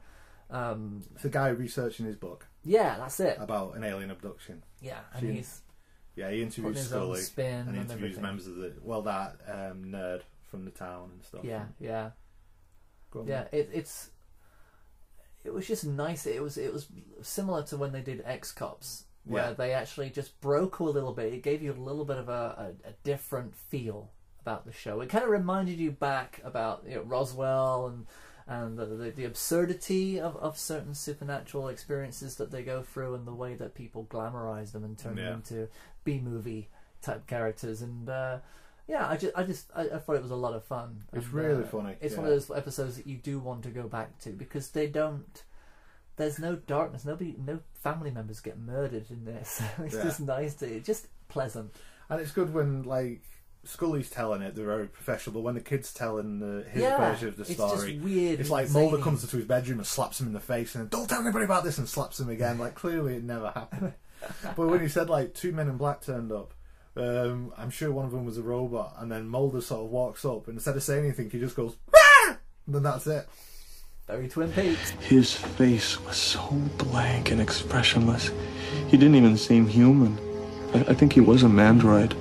it's the guy researching his book. Yeah, that's it. About an alien abduction. Yeah, and he interviews Scully and interviews members of the nerd from the town and stuff. Yeah, yeah, Go on, yeah. then. It was just nice. It was similar to when they did X-Cops, where they actually just broke a little bit. It gave you a little bit of a different feel about the show. It kind of reminded you back about Roswell and the absurdity of certain supernatural experiences that they go through, and the way that people glamorize them and turn them into B-movie type characters. And I thought it was a lot of fun. It's And, really funny. It's one of those episodes that you do want to go back to, because there's no darkness. No family members get murdered in this. It's just nice just pleasant. And it's good when, like, Scully's telling it, they're very professional, but when the kid's telling his version of the story, it's just weird. It's like zany. Mulder comes into his bedroom and slaps him in the face, and then, don't tell anybody about this, and slaps him again. Like, clearly it never happened. But when he said, like, 2 men in black turned up, I'm sure one of them was a robot, and then Mulder sort of walks up, and instead of saying anything, he just goes, "Ah!" And then that's it. Very Twin Peaks. His face was so blank and expressionless. He didn't even seem human. I think he was a mandroid.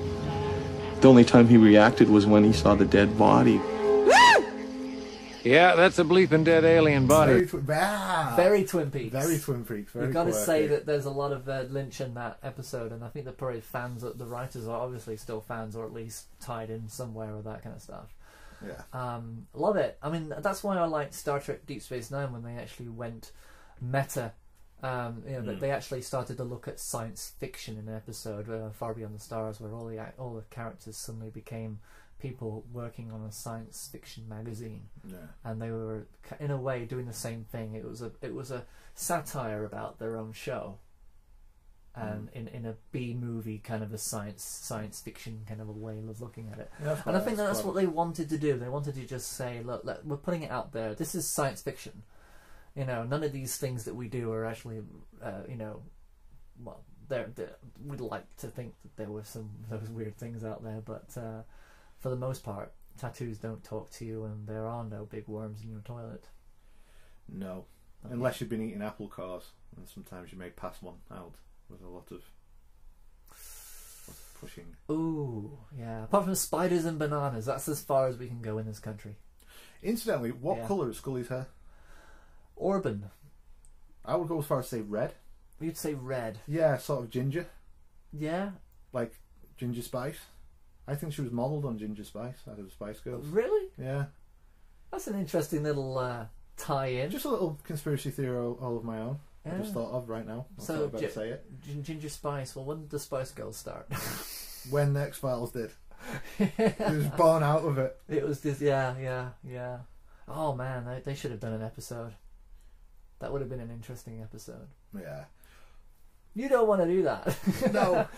The only time he reacted was when he saw the dead body. Yeah, that's a bleeping dead alien body. Very Twin Peaks. Very Twin Peaks. Very You've got to quirky. say that there's a lot of Lynch in that episode, and I think the probably fans, the writers are obviously still fans, or at least tied in somewhere with that kind of stuff. Yeah. Love it. I mean, that's why I liked Star Trek Deep Space Nine, when they actually went meta. They actually started to look at science fiction in an episode, Far Beyond the Stars, where all the characters suddenly became people working on a science fiction magazine, and they were in a way doing the same thing. It was a satire about their own show, and in a B movie kind of a science fiction kind of a way of looking at it. Yeah, and I think that's what they wanted to do. They wanted to just say, look, we're putting it out there. This is science fiction. None of these things that we do are actually, well, we'd like to think that there were some of those weird things out there, but for the most part, tattoos don't talk to you, and there are no big worms in your toilet. No. Unless you've been eating apple cores, and sometimes you may pass one out with a lot of pushing. Ooh, yeah. Apart from spiders and bananas, that's as far as we can go in this country. Incidentally, what colour is Scully's hair? Auburn. I would go as far as say red. You'd say red. Yeah, sort of ginger. Yeah. Like Ginger Spice. I think she was modelled on Ginger Spice out of the Spice Girls. Really? Yeah. That's an interesting little tie-in. Just a little conspiracy theory all of my own. Yeah. I just thought of right now. So I better say it. Ginger Spice. Well, when did the Spice Girls start? When the X-Files did. It was born out of it. It was this. Yeah. Oh man, they should have done an episode. That would have been an interesting episode. Yeah. You don't want to do that. No.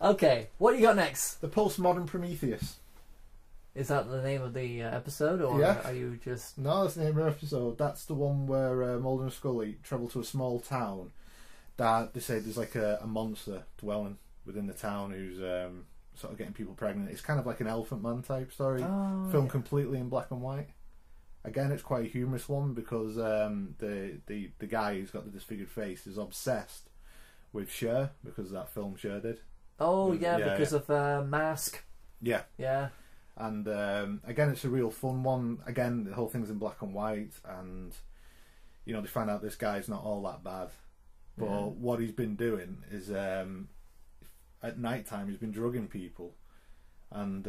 Okay, what you got next? The Postmodern Prometheus. Is that the name of the episode, or are you just... No, that's the name of the episode. That's the one where Mulder and Scully travel to a small town that they say there's like a monster dwelling within the town who's sort of getting people pregnant. It's kind of like an Elephant Man type story, filmed completely in black and white. Again, it's quite a humorous one because the guy who's got the disfigured face is obsessed with Cher because of that film Cher did. Oh yeah, because of Mask. Yeah. Yeah. And again, it's a real fun one. Again, the whole thing's in black and white, and they find out this guy's not all that bad. But what he's been doing is at night time he's been drugging people and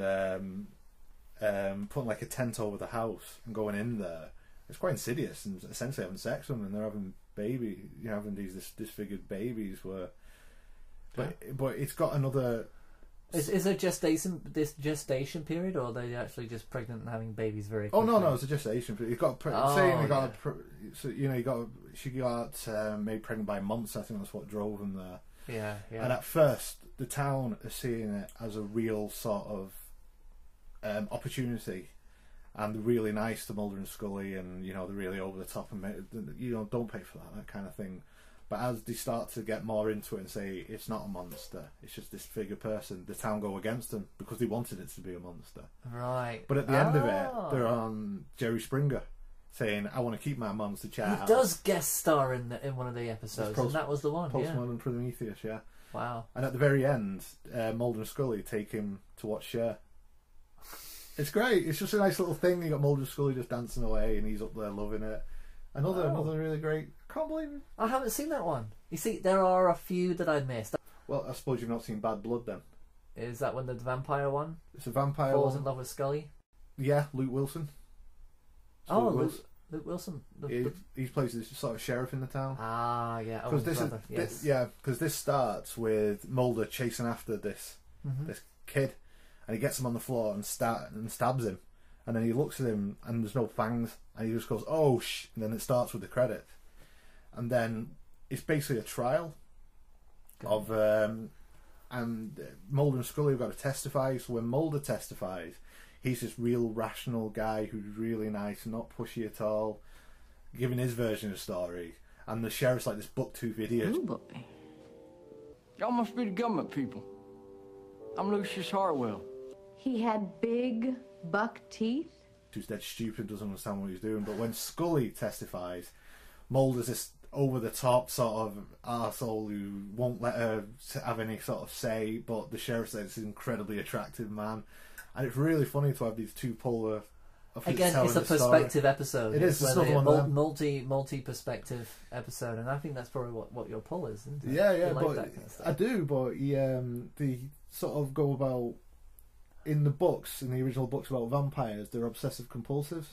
putting like a tent over the house and going in there. It's quite insidious and essentially having sex with them, and they're having having these disfigured babies. But it's got another. Is there gestation period, or are they actually just pregnant and having babies very quickly? Oh no, it's a gestation period. She got made pregnant by months. I think that's what drove them there. Yeah. And at first, the town is seeing it as a real sort of opportunity, and they're really nice to Mulder and Scully, and they're really over the top and don't pay for that kind of thing. But as they start to get more into it and say it's not a monster, it's just this disfigured person, the town go against them because they wanted it to be a monster. Right. But at the end of it, they're on Jerry Springer saying, "I want to keep my monster child." He does guest star in one of the episodes, and that was the one. Postmodern Prometheus, yeah. Wow. And at the very end, Mulder and Scully take him to watch Cher. It's great. It's just a nice little thing. You got Mulder and Scully just dancing away, and he's up there loving it. Another really great. I can't believe it. I haven't seen that one. You see, there are a few that I missed. Well, I suppose you've not seen Bad Blood then. Is that when the vampire one? It's a vampire falls one. in love with Scully. Yeah, Luke Wilson. Luke Wilson. He plays this sort of sheriff in the town. Ah, yeah. Because this starts with Mulder chasing after this kid, and he gets him on the floor and stabs him, and then he looks at him and there's no fangs, and he just goes, "Oh sh!" And then it starts with the credits, and then it's basically a trial of and Mulder and Scully have got to testify. So when Mulder testifies, he's this real rational guy who's really nice, not pushy at all, giving his version of the story. And the sheriff's like this buck-tooth idiot. Ooh, boy. Y'all must be the government people. I'm Lucius Hartwell. He had big buck teeth? Who's dead stupid, doesn't understand what he's doing. But when Scully testifies, Mulder's this over-the-top sort of arsehole who won't let her have any sort of say, but the sheriff says he's an incredibly attractive man. And it's really funny to have these two polar... Again, it's a perspective episode. It is. It's another one multi-perspective episode, and I think that's probably what your pull is, isn't it? Yeah, like but that kind of stuff. I do. But they sort of go about in the books, in the original books about vampires, they're obsessive compulsives.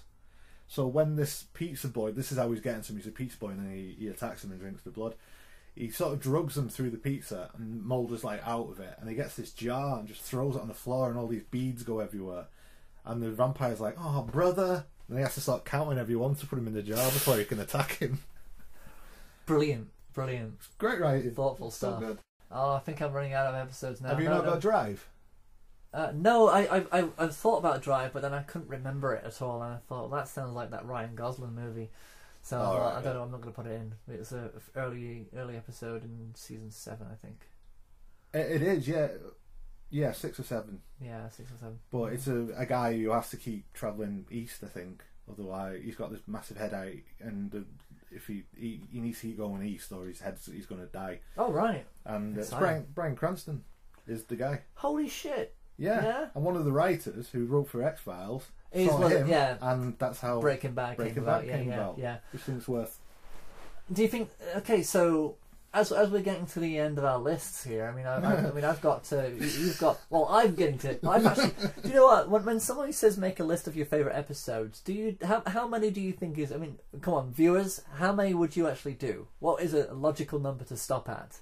So when this pizza boy, this is how he's getting to him. He's a pizza boy, and then he attacks him and drinks the blood. He sort of drugs them through the pizza, and Mulder's like out of it, and he gets this jar and just throws it on the floor, and all these beads go everywhere. And the vampire's like, "Oh, brother!" And he has to start counting everyone to put him in the jar before he can attack him. Brilliant. It's great writing. Thoughtful stuff. So good. Oh, I think I'm running out of episodes now. Have you not got Drive? No, I thought about Drive, but then I couldn't remember it at all, and I thought, that sounds like that Ryan Gosling movie. So I don't know, I'm not going to put it in. It's an early episode in season 7, I think. It is, yeah. Yeah, 6 or 7. Yeah, 6 or 7. But it's a guy who has to keep travelling east, I think. Otherwise, he's got this massive headache, and if he needs to keep going east, or he's going to die. Oh, right. And Bryan Cranston is the guy. Holy shit. Yeah. And one of the writers who wrote for X-Files saw him, and that's how Breaking Bad came about. Yeah. Which thing's worth. Do you think? Okay, so as we're getting to the end of our lists here, I mean, I've got to. You've got. Well, I'm getting to. I'm actually. Do you know what? When somebody says make a list of your favorite episodes, how many do you think is? I mean, come on, viewers, how many would you actually do? What is a logical number to stop at?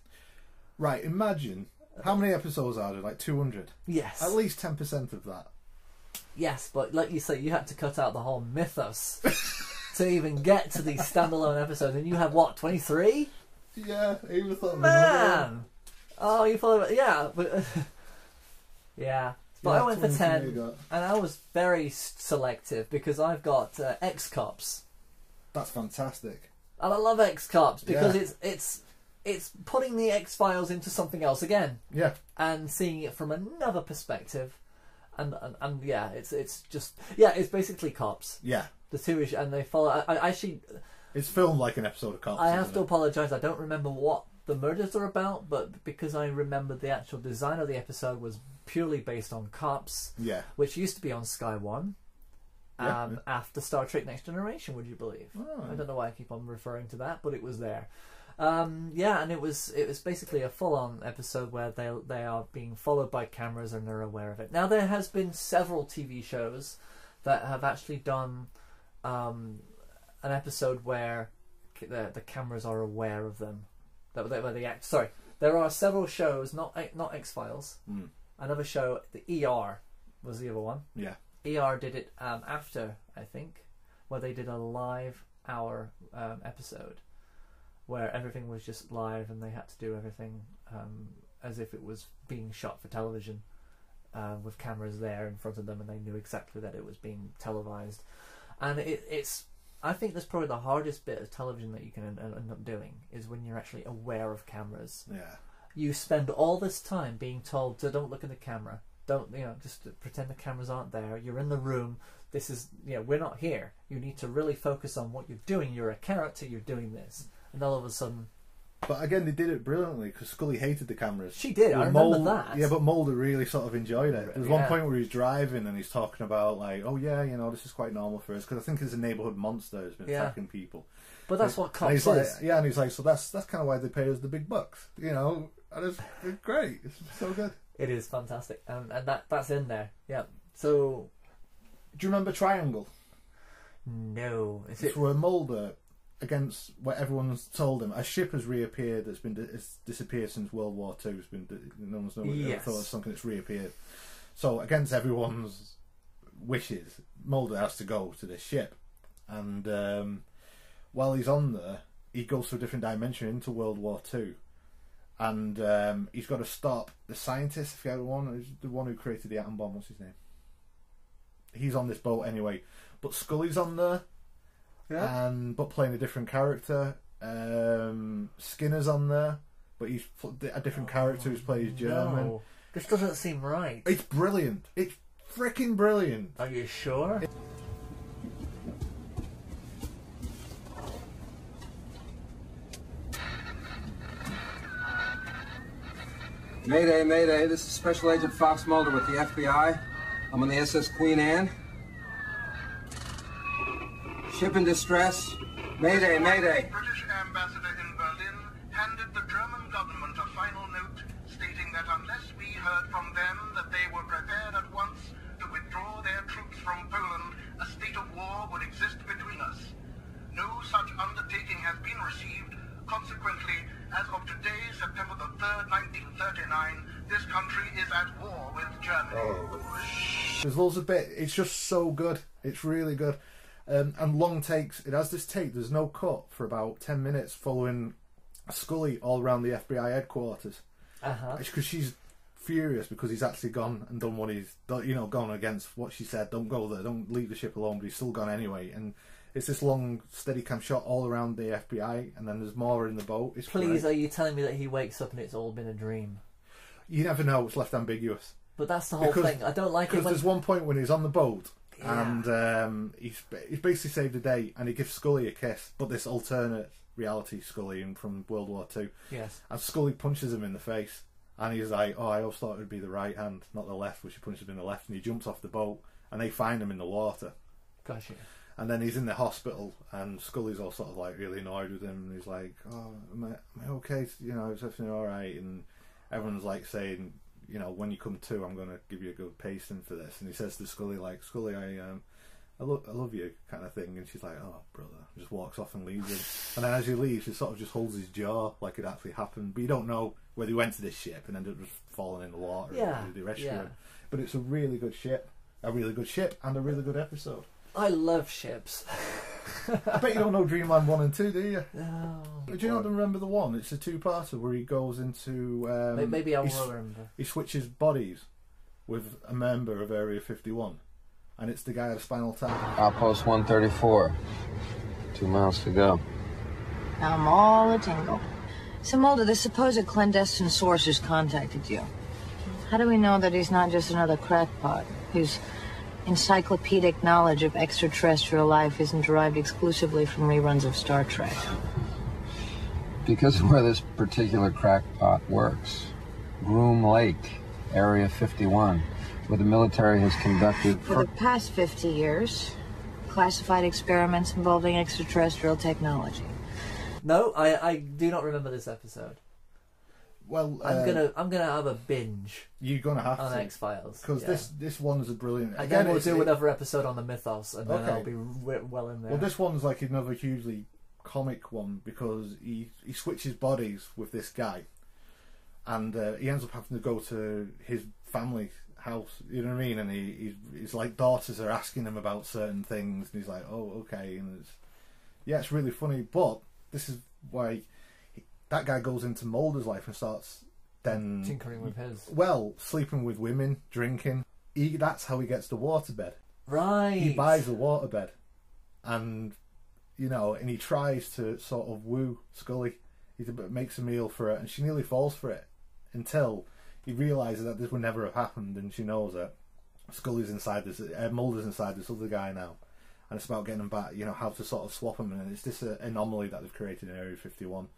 Right. Imagine how many episodes are there? Like 200. Yes. At least 10% of that. Yes, but like you say, you had to cut out the whole mythos to even get to these standalone episodes, and you have what, 23? Yeah, I even thought. Man, oh, you thought about but yeah. But I went for 10, and I was very selective because I've got X-Cops. That's fantastic. And I love X-Cops because it's putting the X-Files into something else again. Yeah. And seeing it from another perspective. And yeah, it's basically Cops. Yeah. The two and they follow. I actually. It's filmed like an episode of Cops. I have to apologise. I don't remember what the murders are about, but because I remember the actual design of the episode was purely based on Cops. Yeah. Which used to be on Sky One. After Star Trek Next Generation, would you believe? Oh. I don't know why I keep on referring to that, but it was there. And it was basically a full-on episode where they are being followed by cameras and they're aware of it. Now there has been several TV shows that have actually done an episode where the cameras are aware of them. Where they act. Sorry, there are several shows, not X-Files. Another show, the ER was the other one. Yeah. ER did it after, I think, where they did a live hour episode where everything was just live and they had to do everything as if it was being shot for television with cameras there in front of them, and they knew exactly that it was being televised. And it's I think that's probably the hardest bit of television that you can end up doing, is when you're actually aware of cameras. Yeah. You spend all this time being told to don't look at the camera. Don't, just pretend the cameras aren't there. You're in the room. This is, we're not here. You need to really focus on what you're doing. You're a character. You're doing this. And all of a sudden, But again, they did it brilliantly because Scully hated the cameras. She did, I remember that. Yeah, but Mulder really sort of enjoyed it. There's one Yeah. point where he's driving and he's talking about, like, oh yeah, you know, this is quite normal for us. Because I think there's a neighbourhood monster who's been Yeah. attacking people. But that's what And cops he's like, is. yeah, and he's like, so that's kind of why they pay us the big bucks, you know? And it's great. It's so good. It is fantastic. And that's in there. Yeah. So... Do you remember Triangle? No. It's where Mulder, against what everyone's told him, a ship has reappeared that's been it's disappeared since World War II. It's been no one's ever Yes. thought it's something that's reappeared. So against everyone's wishes, Mulder has to go to this ship, and while he's on there, he goes to a different dimension into World War II, and he's got to stop the scientist. I forget the one who created the atom bomb. What's his name? He's on this boat anyway, but Scully's on there. Yeah. But playing a different character. Skinner's on there, but he's a different character who plays German. No. This doesn't seem right. It's brilliant. It's freaking brilliant. Are you sure? Mayday, Mayday. This is Special Agent Fox Mulder with the FBI. I'm on the SS Queen Anne. Ship in distress. Mayday, Mayday. British ambassador in Berlin handed the German government a final note stating that unless we heard from them that they were prepared at once to withdraw their troops from Poland, a state of war would exist between us. No such undertaking has been received. Consequently, as of today, September the 3rd, 1939, this country is at war with Germany. There's loads of bit. It's just so good. It's really good. And long takes. It has this take. There's no cut for about 10 minutes following Scully all around the FBI headquarters. It's because she's furious because he's actually gone and done what he's done, you know, gone against what she said. Don't go there. Don't leave the ship alone. But he's still gone anyway. And it's this long steady cam shot all around the FBI, and then there's more in the boat. It's Please, great. are you telling me that he wakes up and it's all been a dream? You never know. It's left ambiguous. But that's the whole thing. I don't like it because when... there's one point when he's on the boat. Yeah. And he's basically saved the day, and he gives Scully a kiss, but this alternate reality Scully from World War II. Yes. And Scully punches him in the face, and he's like, "Oh, I always thought it would be the right hand, not the left." But she punches him in the left, and he jumps off the boat, and they find him in the water. Gotcha. And then he's in the hospital, and Scully's all sort of like really annoyed with him, and he's like, "Oh, am I okay? You know, is everything all right?" And everyone's like saying, you know, when you come to, I'm going to give you a good pasting for this. And he says to Scully, like, "Scully, I love you," kind of thing. And she's like, "Oh, brother," and just walks off and leaves him. And then as he leaves, he sort of just holds his jaw like it actually happened. But you don't know whether he went to this ship and ended up just falling in the water or did they rescue him. But it's a really good ship, and a really good episode. I love ships. I bet you don't know Dreamland 1 and 2, do you? No. Do you not remember the one? It's a two-parter where he goes into... maybe I will remember. He switches bodies with a member of Area 51. And it's the guy at a Spinal Tap. Outpost 134. 2 miles to go. I'm all a tingle. So, Mulder, the supposed clandestine source has contacted you. How do we know that he's not just another crackpot whose encyclopedic knowledge of extraterrestrial life isn't derived exclusively from reruns of Star Trek? Because of where this particular crackpot works. Groom Lake, Area 51, where the military has conducted... For the past 50 years, classified experiments involving extraterrestrial technology. No, I do not remember this episode. Well, I'm gonna have a binge. You're gonna have on to X-Files because this one's a brilliant. And then we'll do another episode on the mythos, and then Okay. I'll be well in there. Well, this one's like another hugely comic one because he switches bodies with this guy, and he ends up having to go to his family house. You know what I mean? And he's like daughters are asking him about certain things, and he's like, "Oh, okay," and it's really funny. But this is why. That guy goes into Mulder's life and starts then tinkering with his. Well, sleeping with women, drinking. That's how he gets the waterbed. Right. He buys a waterbed, and and he tries to sort of woo Scully. He makes a meal for her, and she nearly falls for it until he realizes that this would never have happened, and she knows that Scully's inside this, Mulder's inside this other guy now, and it's about getting them back. How to sort of swap them, and it's this anomaly that they've created in Area 51.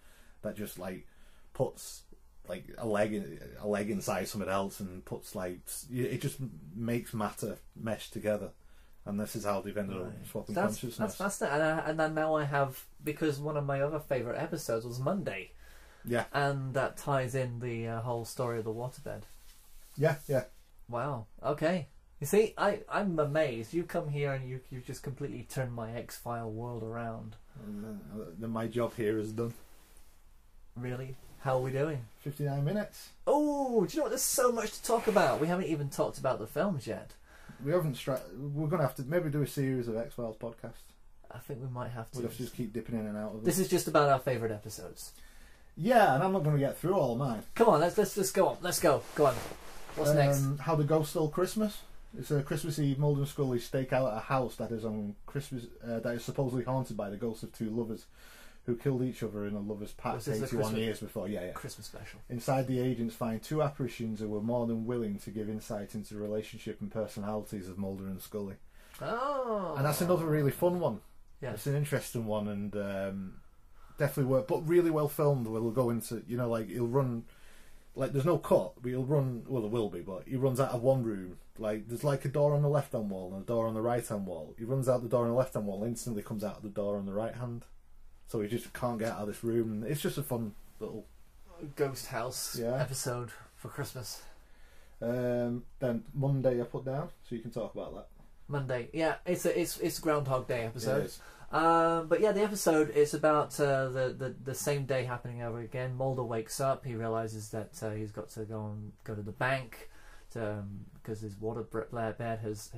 that just like puts like a leg inside something else and puts like it just makes matter mesh together. And this is how they've ended up swapping consciousness. That's fascinating. And then now I have, because one of my other favourite episodes was Monday. Yeah. And that ties in the whole story of the waterbed. Yeah, yeah. Wow. Okay. You see, I'm amazed. You come here and you've just completely turned my X-File world around. Then my job here is done. Really? How are we doing? 59 minutes. Oh, do you know what? There's so much to talk about. We haven't even talked about the films yet. We haven't. We're going to have to maybe do a series of X-Files podcasts. I think we might have to. We'll have to just keep dipping in and out of it. This is just about our favourite episodes. Yeah, and I'm not going to get through all of mine. Come on, let's go on. Let's go. Go on. What's next? How the Ghost Stole Christmas. It's a Christmas Eve. Mulder and Scully stake out a house that is on Christmas that is supposedly haunted by the ghosts of two lovers who killed each other in a lovers' pact 81 years before. Yeah. Christmas special. Inside, the agents find two apparitions who were more than willing to give insight into the relationship and personalities of Mulder and Scully. Oh. And that's another really fun one. Yeah. It's an interesting one and definitely work, but really well filmed. We'll go into, like he'll run, like there's no cut, but he'll run, well there will be, but he runs out of one room. Like there's like a door on the left hand wall and a door on the right hand wall. He runs out the door on the left hand wall, instantly comes out of the door on the right hand. So he just can't get out of this room. It's just a fun little ghost house episode for Christmas. Then Monday I put down, so you can talk about that. Monday, yeah, it's Groundhog Day episode. But yeah, the episode is about the same day happening over again. Mulder wakes up. He realizes that he's got to go to the bank because his water bed has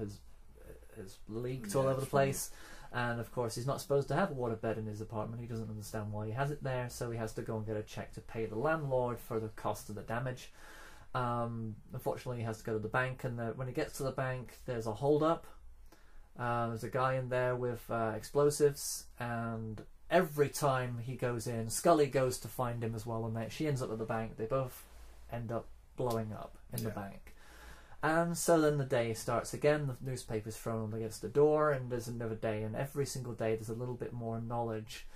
leaked all over the place. And of course, he's not supposed to have a waterbed in his apartment. He doesn't understand why he has it there, so he has to go and get a check to pay the landlord for the cost of the damage. Unfortunately, he has to go to the bank, and when he gets to the bank, there's a hold-up. There's a guy in there with explosives, and every time he goes in, Scully goes to find him as well, and she ends up at the bank. They both end up blowing up in the bank. And so then the day starts again. The newspaper's thrown against the door, and there's another day. And every single day, there's a little bit more knowledge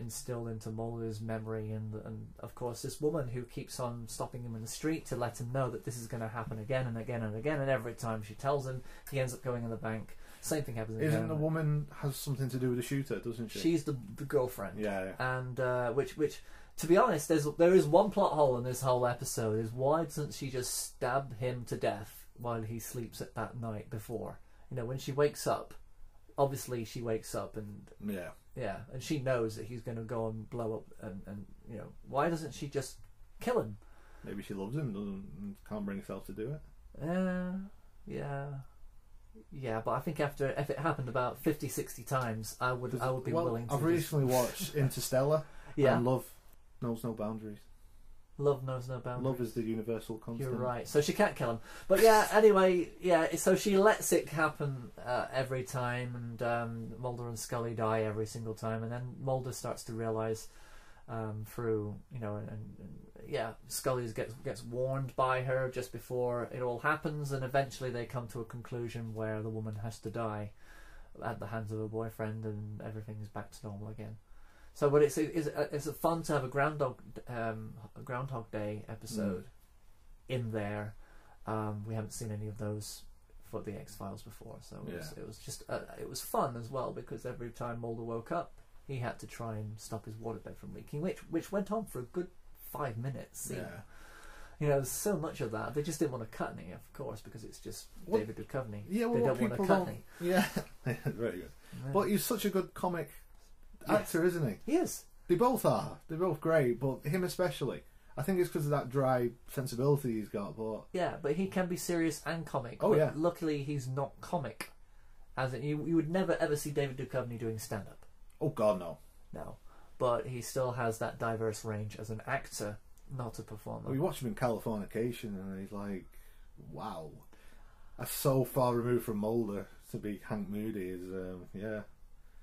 instilled into Mulder's memory. And of course, this woman who keeps on stopping him in the street to let him know that this is going to happen again and again and again. And every time she tells him, he ends up going in the bank. Same thing happens again. Isn't the woman has something to do with the shooter, doesn't she? She's the girlfriend. Yeah. And which. To be honest, there is one plot hole in this whole episode. Is why doesn't she just stab him to death while he sleeps at that night before? When she wakes up, obviously she wakes up and and she knows that he's going to go and blow up and why doesn't she just kill him? Maybe she loves him, can't bring herself to do it. Yeah, but I think if it happened about 50-60 times, I would be willing to. I've recently watched Interstellar. And Love knows no boundaries. Love knows no boundaries. Love is the universal constant. You're right. So she can't kill him. But yeah, anyway, so she lets it happen every time, and Mulder and Scully die every single time, and then Mulder starts to realise through, Scully gets warned by her just before it all happens, and eventually they come to a conclusion where the woman has to die at the hands of her boyfriend, and everything is back to normal again. So, but it's fun to have a Groundhog Day episode in there. We haven't seen any of those for the X-Files before, so it was just it was fun as well, because every time Mulder woke up, he had to try and stop his waterbed from leaking, which went on for a good 5 minutes. There's so much of that. They just didn't want to cut any, of course, because it's just David Duchovny. Yeah, well, they don't want to cut any. Yeah, very good. Yeah. But he's such a good comic actor, isn't he? He is. They both are. They're both great, but him especially. I think it's because of that dry sensibility he's got. But yeah, but he can be serious and comic. Oh, yeah. Luckily, he's not comic. As in, you would never ever see David Duchovny doing stand-up. Oh God, no. No, but he still has that diverse range as an actor, not a performer. Well, you watch him in Californication, and he's like, wow, that's so far removed from Mulder to be Hank Moody.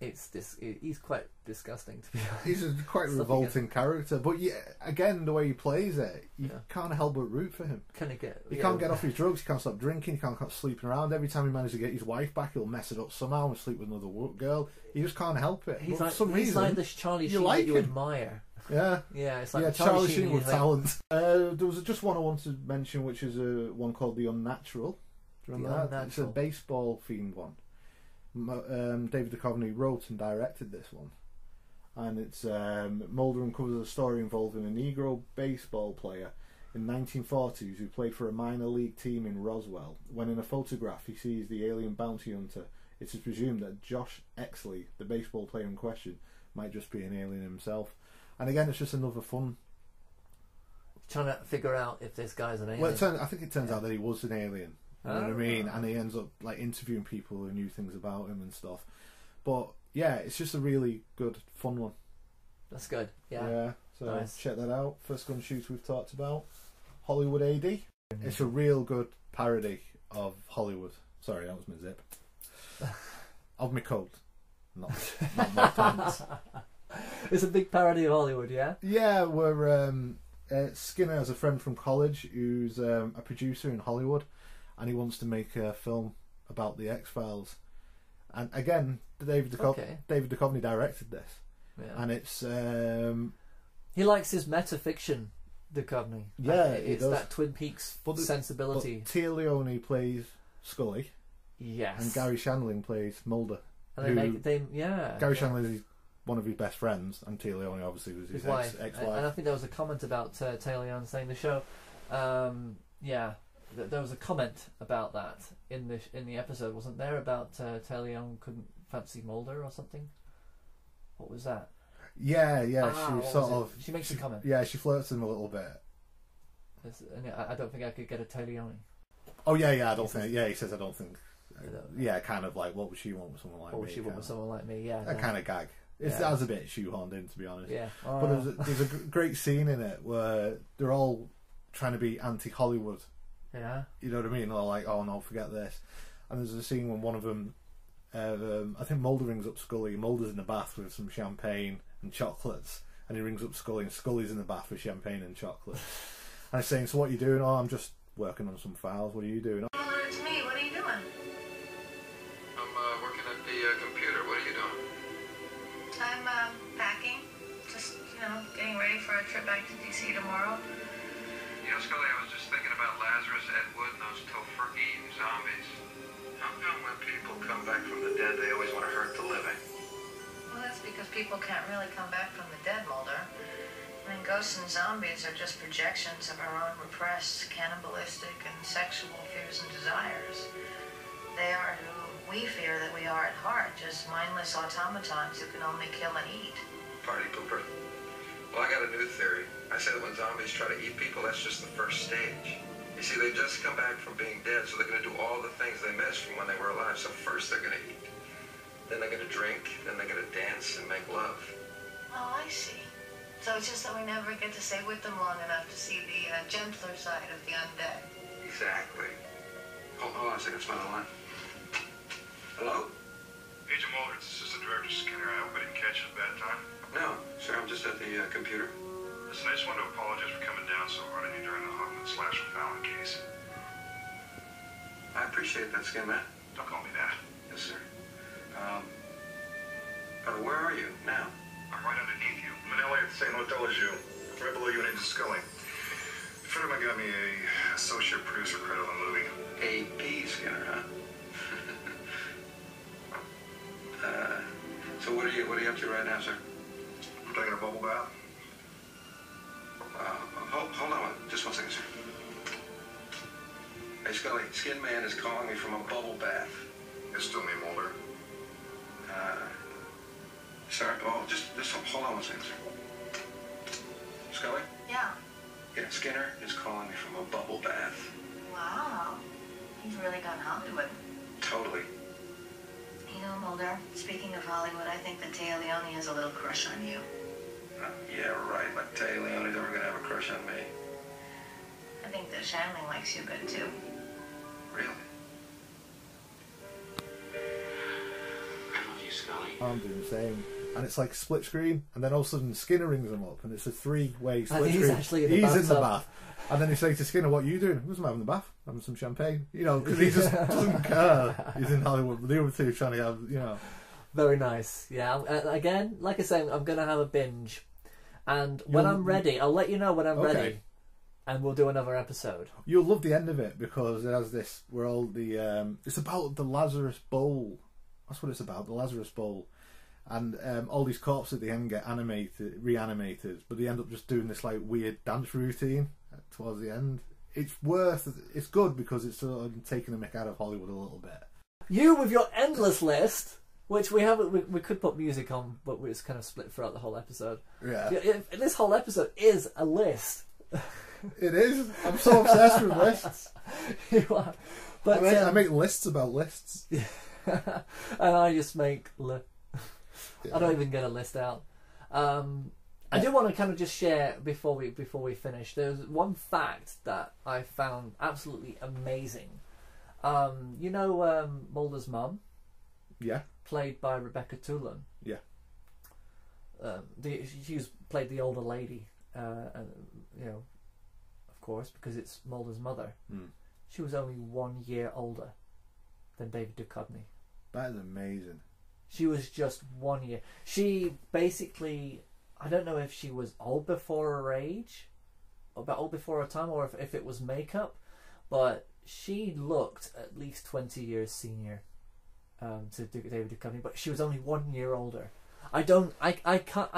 He's quite disgusting, to be honest. He's a quite revolting character, but again, the way he plays it, you can't help but root for him. He can't get off his drugs, he can't stop drinking, he can't stop sleeping around. Every time he manages to get his wife back, he'll mess it up somehow and sleep with another girl. He just can't help it. He's for like, some reason, like this Charlie Sheen that you admire. Yeah. Yeah, it's like yeah, Charlie Sheen with thing. talent. There was just one I wanted to mention, which is one called The Unnatural. Do you remember that? It's a baseball themed one. David Duchovny wrote and directed this one, and it's Mulder uncovers a story involving a Negro baseball player in the 1940s who played for a minor league team in Roswell. When in a photograph he sees the alien bounty hunter, it is presumed that Josh Exley, the baseball player in question, might just be an alien himself. And again, it's just another fun. Trying to figure out if this guy's an alien. Well, I think it turns out that he was an alien. You know what I mean? And he ends up like interviewing people who knew things about him and stuff. But yeah, it's just a really good, fun one. That's good. Yeah. Yeah. So nice. Check that out. First gun shooter we've talked about. Hollywood AD. It's a real good parody of Hollywood. Sorry, that was my zip. Of my coat. Not my pants. It's a big parody of Hollywood, yeah? Yeah, where Skinner has a friend from college who's a producer in Hollywood, and he wants to make a film about the X-Files. And again, David Duchovny directed this. Yeah. And it's... he likes his metafiction, Duchovny. Yeah, it's that Twin Peaks sensibility. But Tia Leone plays Scully. Yes. And Gary Shandling plays Mulder. And Gary Shandling is one of his best friends, and Tia Leone obviously was his wife. ex-wife. And I think there was a comment about Tia Leone saying the show. There was a comment about that in the episode, wasn't there? About Tia Leone couldn't fancy Mulder or something. What was that? Yeah. She makes a comment. Yeah, she flirts him a little bit. And I don't think I could get a Tia Leone. Oh yeah. I don't think. Yeah, he says I don't think. Yeah, kind of like what would she want with someone like me? What would she want with someone like me? Yeah, that kind of gag. That's a bit shoehorned in, to be honest. Yeah. But there's a great scene in it where they're all trying to be anti-Hollywood. Yeah. You know what I mean? They're like, oh no, forget this. And there's a scene when one of them, I think Mulder rings up Scully. Mulder's in the bath with some champagne and chocolates, and he rings up Scully, and Scully's in the bath with champagne and chocolates. And he's saying, so what are you doing? Oh, I'm just working on some files. What are you doing? Mulder, it's me. What are you doing? I'm working at the computer. What are you doing? I'm packing. Just, getting ready for a trip back to DC tomorrow. Scully, I was just thinking about Lazarus, Ed Wood, and those tofurkey zombies. How come when people come back from the dead, they always want to hurt the living? Well, that's because people can't really come back from the dead, Mulder. I mean, ghosts and zombies are just projections of our own repressed, cannibalistic, and sexual fears and desires. They are who we fear that we are at heart, just mindless automatons who can only kill and eat. Party pooper. Well, I got a new theory. I say that when zombies try to eat people, that's just the first stage. You see, they've just come back from being dead, so they're going to do all the things they missed from when they were alive. So first they're going to eat. Then they're going to drink. Then they're going to dance and make love. Oh, I see. So it's just that we never get to stay with them long enough to see the gentler side of the undead. Exactly. Hold on a second, smell the line. Hello? Agent Mulder, it's Assistant Director Skinner. I hope I didn't catch you at a bad time. No, sir, I'm just at the computer. Listen, I just wanted to apologize for coming down so hard on you during the Huffman/Fallon case. I appreciate that, Skin Man. Don't call me that. Yes, sir. Where are you now? I'm right underneath you. I'm in LA at the same hotel as you. Right below you and Agent Scully. A friend of mine got me a associate producer credit on the movie. AP Skinner, huh? So what are you up to right now, sir? I'm taking a bubble bath. Hold on, just one second, sir. Hey, Scully, Skin Man is calling me from a bubble bath. It's still me, Mulder. Sorry, just hold on one second, sir. Scully? Yeah. Yeah, Skinner is calling me from a bubble bath. Wow. He's really gone Hollywood. Totally. You know, Mulder, speaking of Hollywood, I think that Tia Leone has a little crush on you. Yeah, right. Like Tia Leone's ever gonna have a crush on me. I think that Shandling likes you good, too. Really? I love you, Scully. I'm doing the same. And it's like split screen, and then all of a sudden Skinner rings him up, and it's a three-way split and he's screen. Actually in the bath. And then he says to Skinner, what are you doing? I'm having the bath, having some champagne. Because he just doesn't care. He's in Hollywood. But the other two trying to have, Very nice. Yeah. Again, like I say, I'm going to have a binge. And when I'm ready, I'll let you know when I'm Okay. ready, and we'll do another episode. You'll love the end of it because it has this. We're all the. It's about the Lazarus Bowl. That's what it's about. The Lazarus Bowl, and all these corpses at the end get reanimated, but they end up just doing this like weird dance routine towards the end. It's good because it's sort of taking the mick out of Hollywood a little bit. You with your endless list, which we haven't. We could put music on, but it's kind of split throughout the whole episode. Yeah. This whole episode is a list. It is. I'm so obsessed with lists. You are. But I make lists about lists. and I just make. I don't even get a list out. I do want to kind of just share before we finish. There's one fact that I found absolutely amazing. You know Mulder's mum? Yeah. Played by Rebecca Tulin. Yeah. She's played the older lady, and, you know, of course, because it's Mulder's mother. Mm. She was only 1 year older than David Duchovny. That is amazing. She was just 1 year. She basically, I don't know if she was old before her age, about old before her time, or if it was makeup, but she looked at least 20 years senior to David Duchovny, but she was only 1 year older. I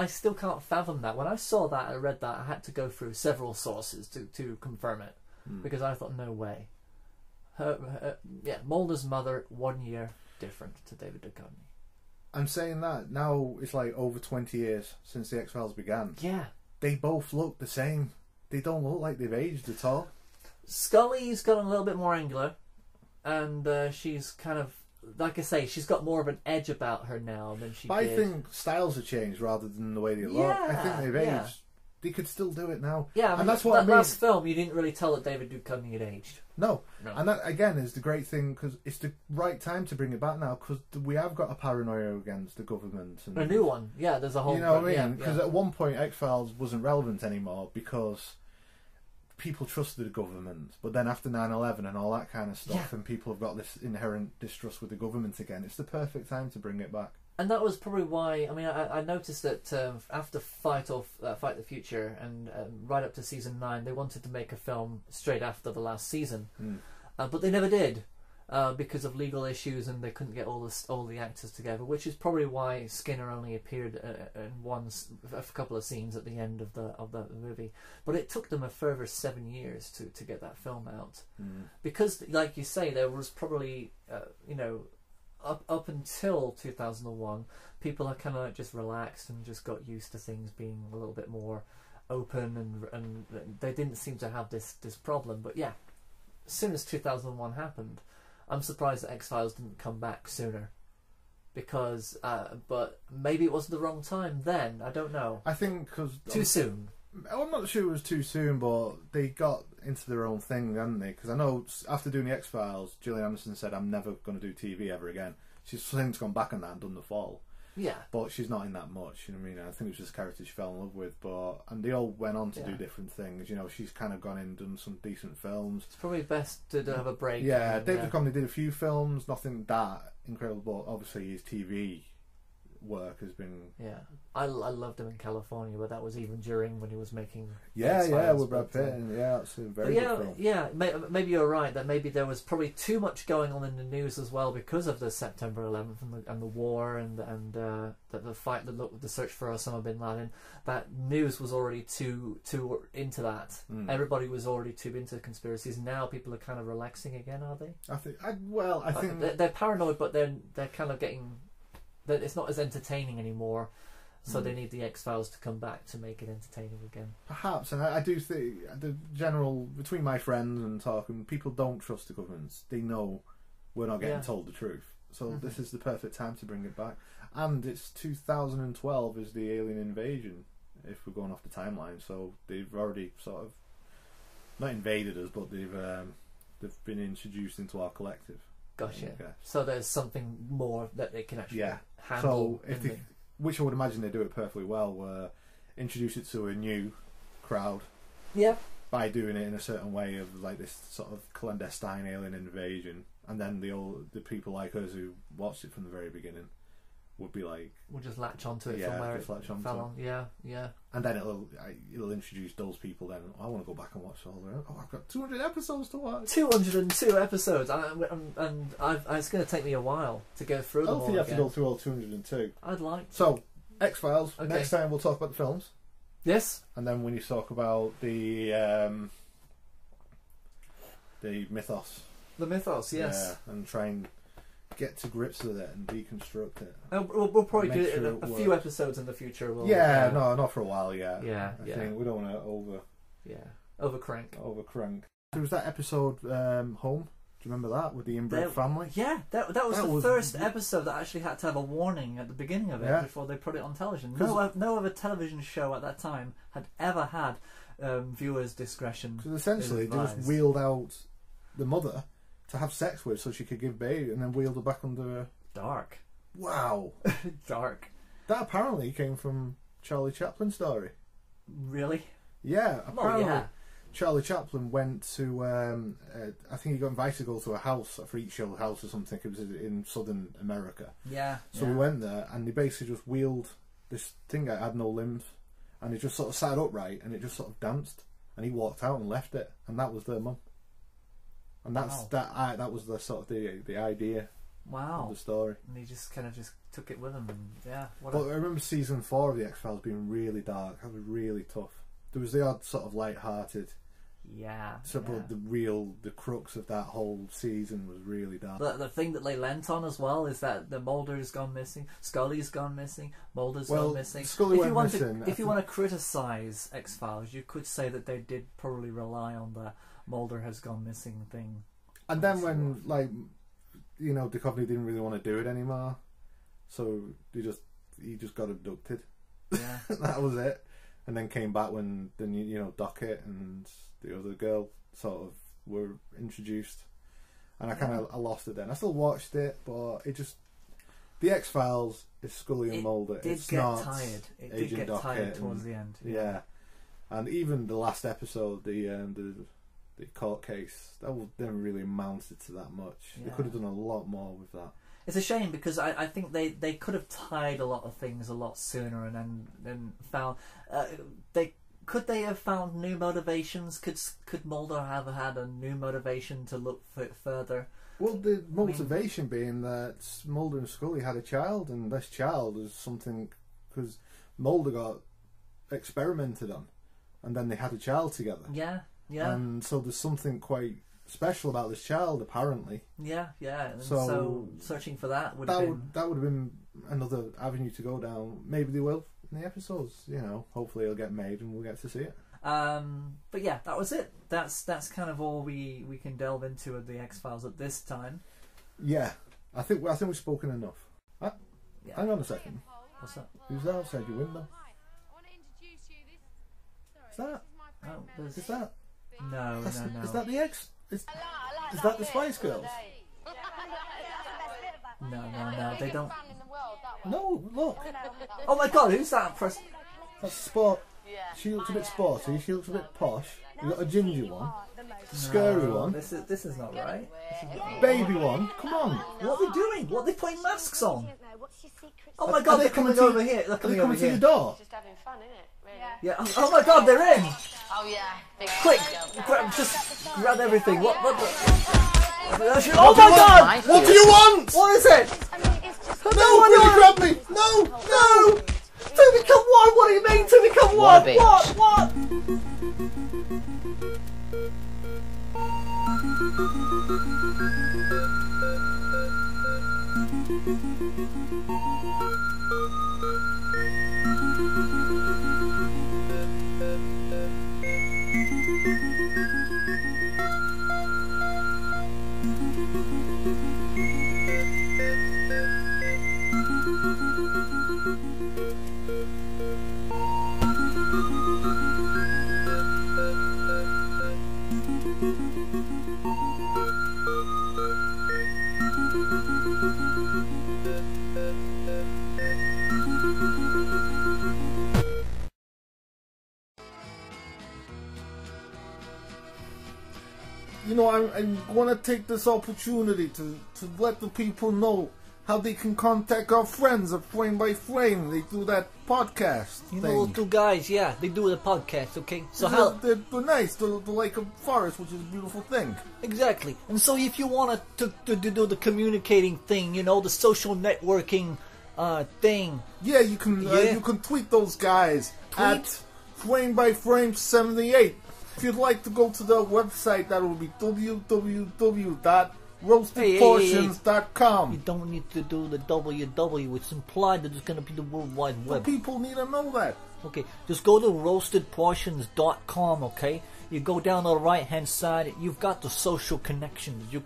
still can't fathom that. When I saw that, I read that, I had to go through several sources to confirm it, because I thought, no way. Mulder's mother, 1 year different to David Duchovny. I'm saying that now it's like over 20 years since the X-Files began. Yeah. They both look the same. They don't look like they've aged at all. Scully's got a little bit more angular, and she's kind of, like I say, she's got more of an edge about her now than she did. I think styles have changed rather than the way they look. I think they've aged. Yeah. They could still do it now. Yeah, and that's what I mean. Last film, you didn't really tell that David Duchovny had aged. No. And that, again, is the great thing, because it's the right time to bring it back now, because we have got a paranoia against the government. And a new one. Yeah, there's a whole... You know what I mean? Yeah, Because at one point, X-Files wasn't relevant anymore, because people trusted the government. But then after 9/11 and all that kind of stuff, and people have got this inherent distrust with the government again, it's the perfect time to bring it back. And that was probably why, I mean, I noticed that after Fight the Future and right up to season 9, they wanted to make a film straight after the last season, but they never did because of legal issues, and they couldn't get all the actors together, which is probably why Skinner only appeared in a couple of scenes at the end of the movie. But it took them a further 7 years to get that film out, because, like you say, there was probably up until 2001, people are kind of just relaxed and just got used to things being a little bit more open, and they didn't seem to have this problem. But yeah, as soon as 2001 happened, I'm surprised that X-Files didn't come back sooner, because but maybe it was the wrong time then. I don't know. I think because too soon. I'm not sure it was too soon, but they got into their own thing, didn't they? Because I know after doing the X-Files, Gillian Anderson said, "I'm never going to do TV ever again." She's since gone back on that and done The Fall. Yeah. But she's not in that much, you know what I mean? I think it was just a character she fell in love with, and they all went on to do different things. You know, she's kind of gone in and done some decent films. It's probably best to have a break. Yeah, David Duchovny did a few films, nothing that incredible, but obviously his TV work has been... Yeah, I loved him in California, but that was even during when he was making... with Brad Pitt, it's a very good film. Yeah, maybe you're right, that maybe there was probably too much going on in the news as well because of the September 11th and the war and the fight, the search for Osama bin Laden. That news was already too into that. Everybody was already too into conspiracies. Now people are kind of relaxing again, are they? I think they're paranoid, but they're kind of getting... that it's not as entertaining anymore, so they need the X-Files to come back to make it entertaining again. Perhaps, and I do think the general, between my friends and talking, people don't trust the governments. They know we're not getting told the truth. So this is the perfect time to bring it back. And it's 2012 is the alien invasion, if we're going off the timeline. So they've already sort of, not invaded us, but they've been introduced into our collective. Gotcha. So there's something more that they can actually handle. So which I would imagine they do it perfectly well, introduce it to a new crowd. Yeah. By doing it in a certain way of like this sort of clandestine alien invasion, and then the people like us who watched it from the very beginning would be like... We'll just latch onto it Yeah, from where it just latch onto fell it. on. Yeah, yeah. And then it'll introduce those people then. I want to go back and watch all the... Oh, I've got 200 episodes to watch. 202 episodes, and it's going to take me a while to go through I them don't all think you have to again. go through all 202. I'd like to. So, X-Files. Okay. Next time we'll talk about the films. Yes. And then when you talk about the mythos. The mythos, yes. Yeah, and try and get to grips with it and deconstruct it. We'll probably Make do it sure in it a few works. episodes in the future. Yeah, no, not for a while yet. Yeah, I think we don't want to overcrank. There was that episode, Home. Do you remember that with the inbred family? Yeah, that was the first episode that actually had to have a warning at the beginning of it before they put it on television. No other television show at that time had ever had viewers' discretion. Because essentially they just wheeled out the mother to have sex with so she could give baby, and then wheeled her back under her. Dark. Wow. Dark. That apparently came from Charlie Chaplin's story. Really? Yeah, apparently. yeah. Charlie Chaplin went to, I think he got invited to go to a house, a freak show house or something. It was in southern America. Yeah. So we went there, and they basically just wheeled this thing that had no limbs, and it just sort of sat upright, and it just sort of danced, and he walked out and left it, and that was their mum. And that was the sort of the idea. Wow. Of the story. And he just kind of took it with him, and yeah. But I remember season 4 of the X-Files being really dark. That was really tough. There was the odd sort of light-hearted. Yeah. But the crux of that whole season was really dark. The thing that they lent on as well is that the Mulder's gone missing, Scully's gone missing, Mulder's gone missing. Scully went missing. If you want to criticise X-Files, you could say that they did probably rely on the Mulder has gone missing thing. And then when, Duchovny didn't really want to do it anymore, so he just got abducted. Yeah. That was it. And then came back when Dockett and the other girl sort of were introduced, and I lost it then. I still watched it, but it just the X-Files is Scully and Mulder. It's not tired. It Agent did get Dockett tired towards the end. Yeah, and even the last episode, the court case, that never really amounted to that much. Yeah. They could have done a lot more with that. It's a shame because I think they could have tied a lot of things a lot sooner and then found Could they have found new motivations? Could Mulder have had a new motivation to look further? Well, the motivation being that Mulder and Scully had a child, and this child is something because Mulder got experimented on, and then they had a child together. Yeah, yeah. And so there's something quite special about this child, apparently. Yeah, yeah. And so searching for that would have been another avenue to go down. Maybe they will in the episodes. Hopefully it'll get made and we'll get to see it. But yeah, that was it. That's kind of all we can delve into of the X-Files at this time. Yeah, I think we've spoken enough. Yeah. Hang on a second. What's that? Who's that outside your window? Is that? Oh, is that? No. Is that the X? Is that the Spice Girls? No, they don't. No, look. Oh my God, who's that? That's Sport. She looks a bit sporty. She looks a bit posh. You got a ginger one, scary one. This is not right. Baby one. Come on. What are they doing? What are they putting masks on? Oh my God, they're coming over here. They're coming over here. To the door. Just having fun, isn't it? Yeah. Oh my God, they're in. Oh yeah. Quick, just grab everything. What the? Oh my God! What do you want? What is it? No, Billy, grab me! No! To become one? What do you mean to become one? What? I want to take this opportunity to let the people know how they can contact our friends at Frame by Frame. They do that podcast You thing. know those two guys, yeah, they do the podcast, okay? So they're nice. They're like a forest, which is a beautiful thing. Exactly. And so if you want to do the communicating thing, you know, the social networking thing. Yeah, you can tweet those guys at Frame by Frame 78. If you'd like to go to their website, that will be www.roastedportions.com. You don't need to do the www. It's implied that it's going to be the World Wide Web. But people need to know that. Okay, just go to roastedportions.com, okay? You go down the right-hand side, you've got the social connections. You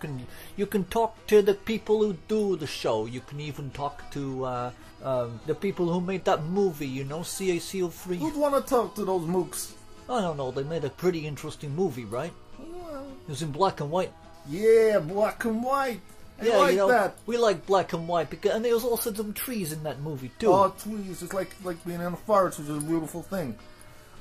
can talk to the people who do the show. You can even talk to the people who made that movie, you know, CACO3. Who'd want to talk to those mooks? I don't know, they made a pretty interesting movie, right? It was in black and white. Yeah, black and white. I like that. We like black and white, and there was also some trees in that movie, too. Oh, trees. It's like being in a forest, which is a beautiful thing.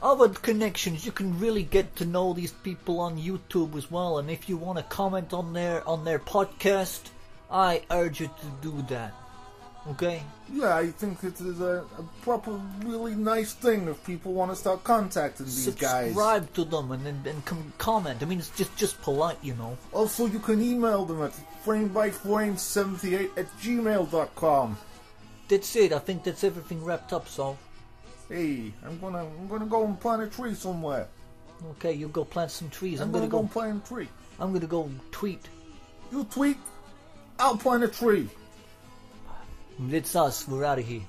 Other connections, you can really get to know these people on YouTube as well, and if you want to comment on their podcast, I urge you to do that. Okay? Yeah, I think it is a proper, really nice thing if people want to start contacting these guys. Subscribe to them and comment. I mean, it's just polite, you know. Also, you can email them at framebyframe78@gmail.com. That's it. I think that's everything wrapped up, so. Hey, I'm gonna go and plant a tree somewhere. Okay, you go plant some trees. I'm gonna go plant a tree. I'm gonna go tweet. You tweet, I'll plant a tree. It's us. We're out of here.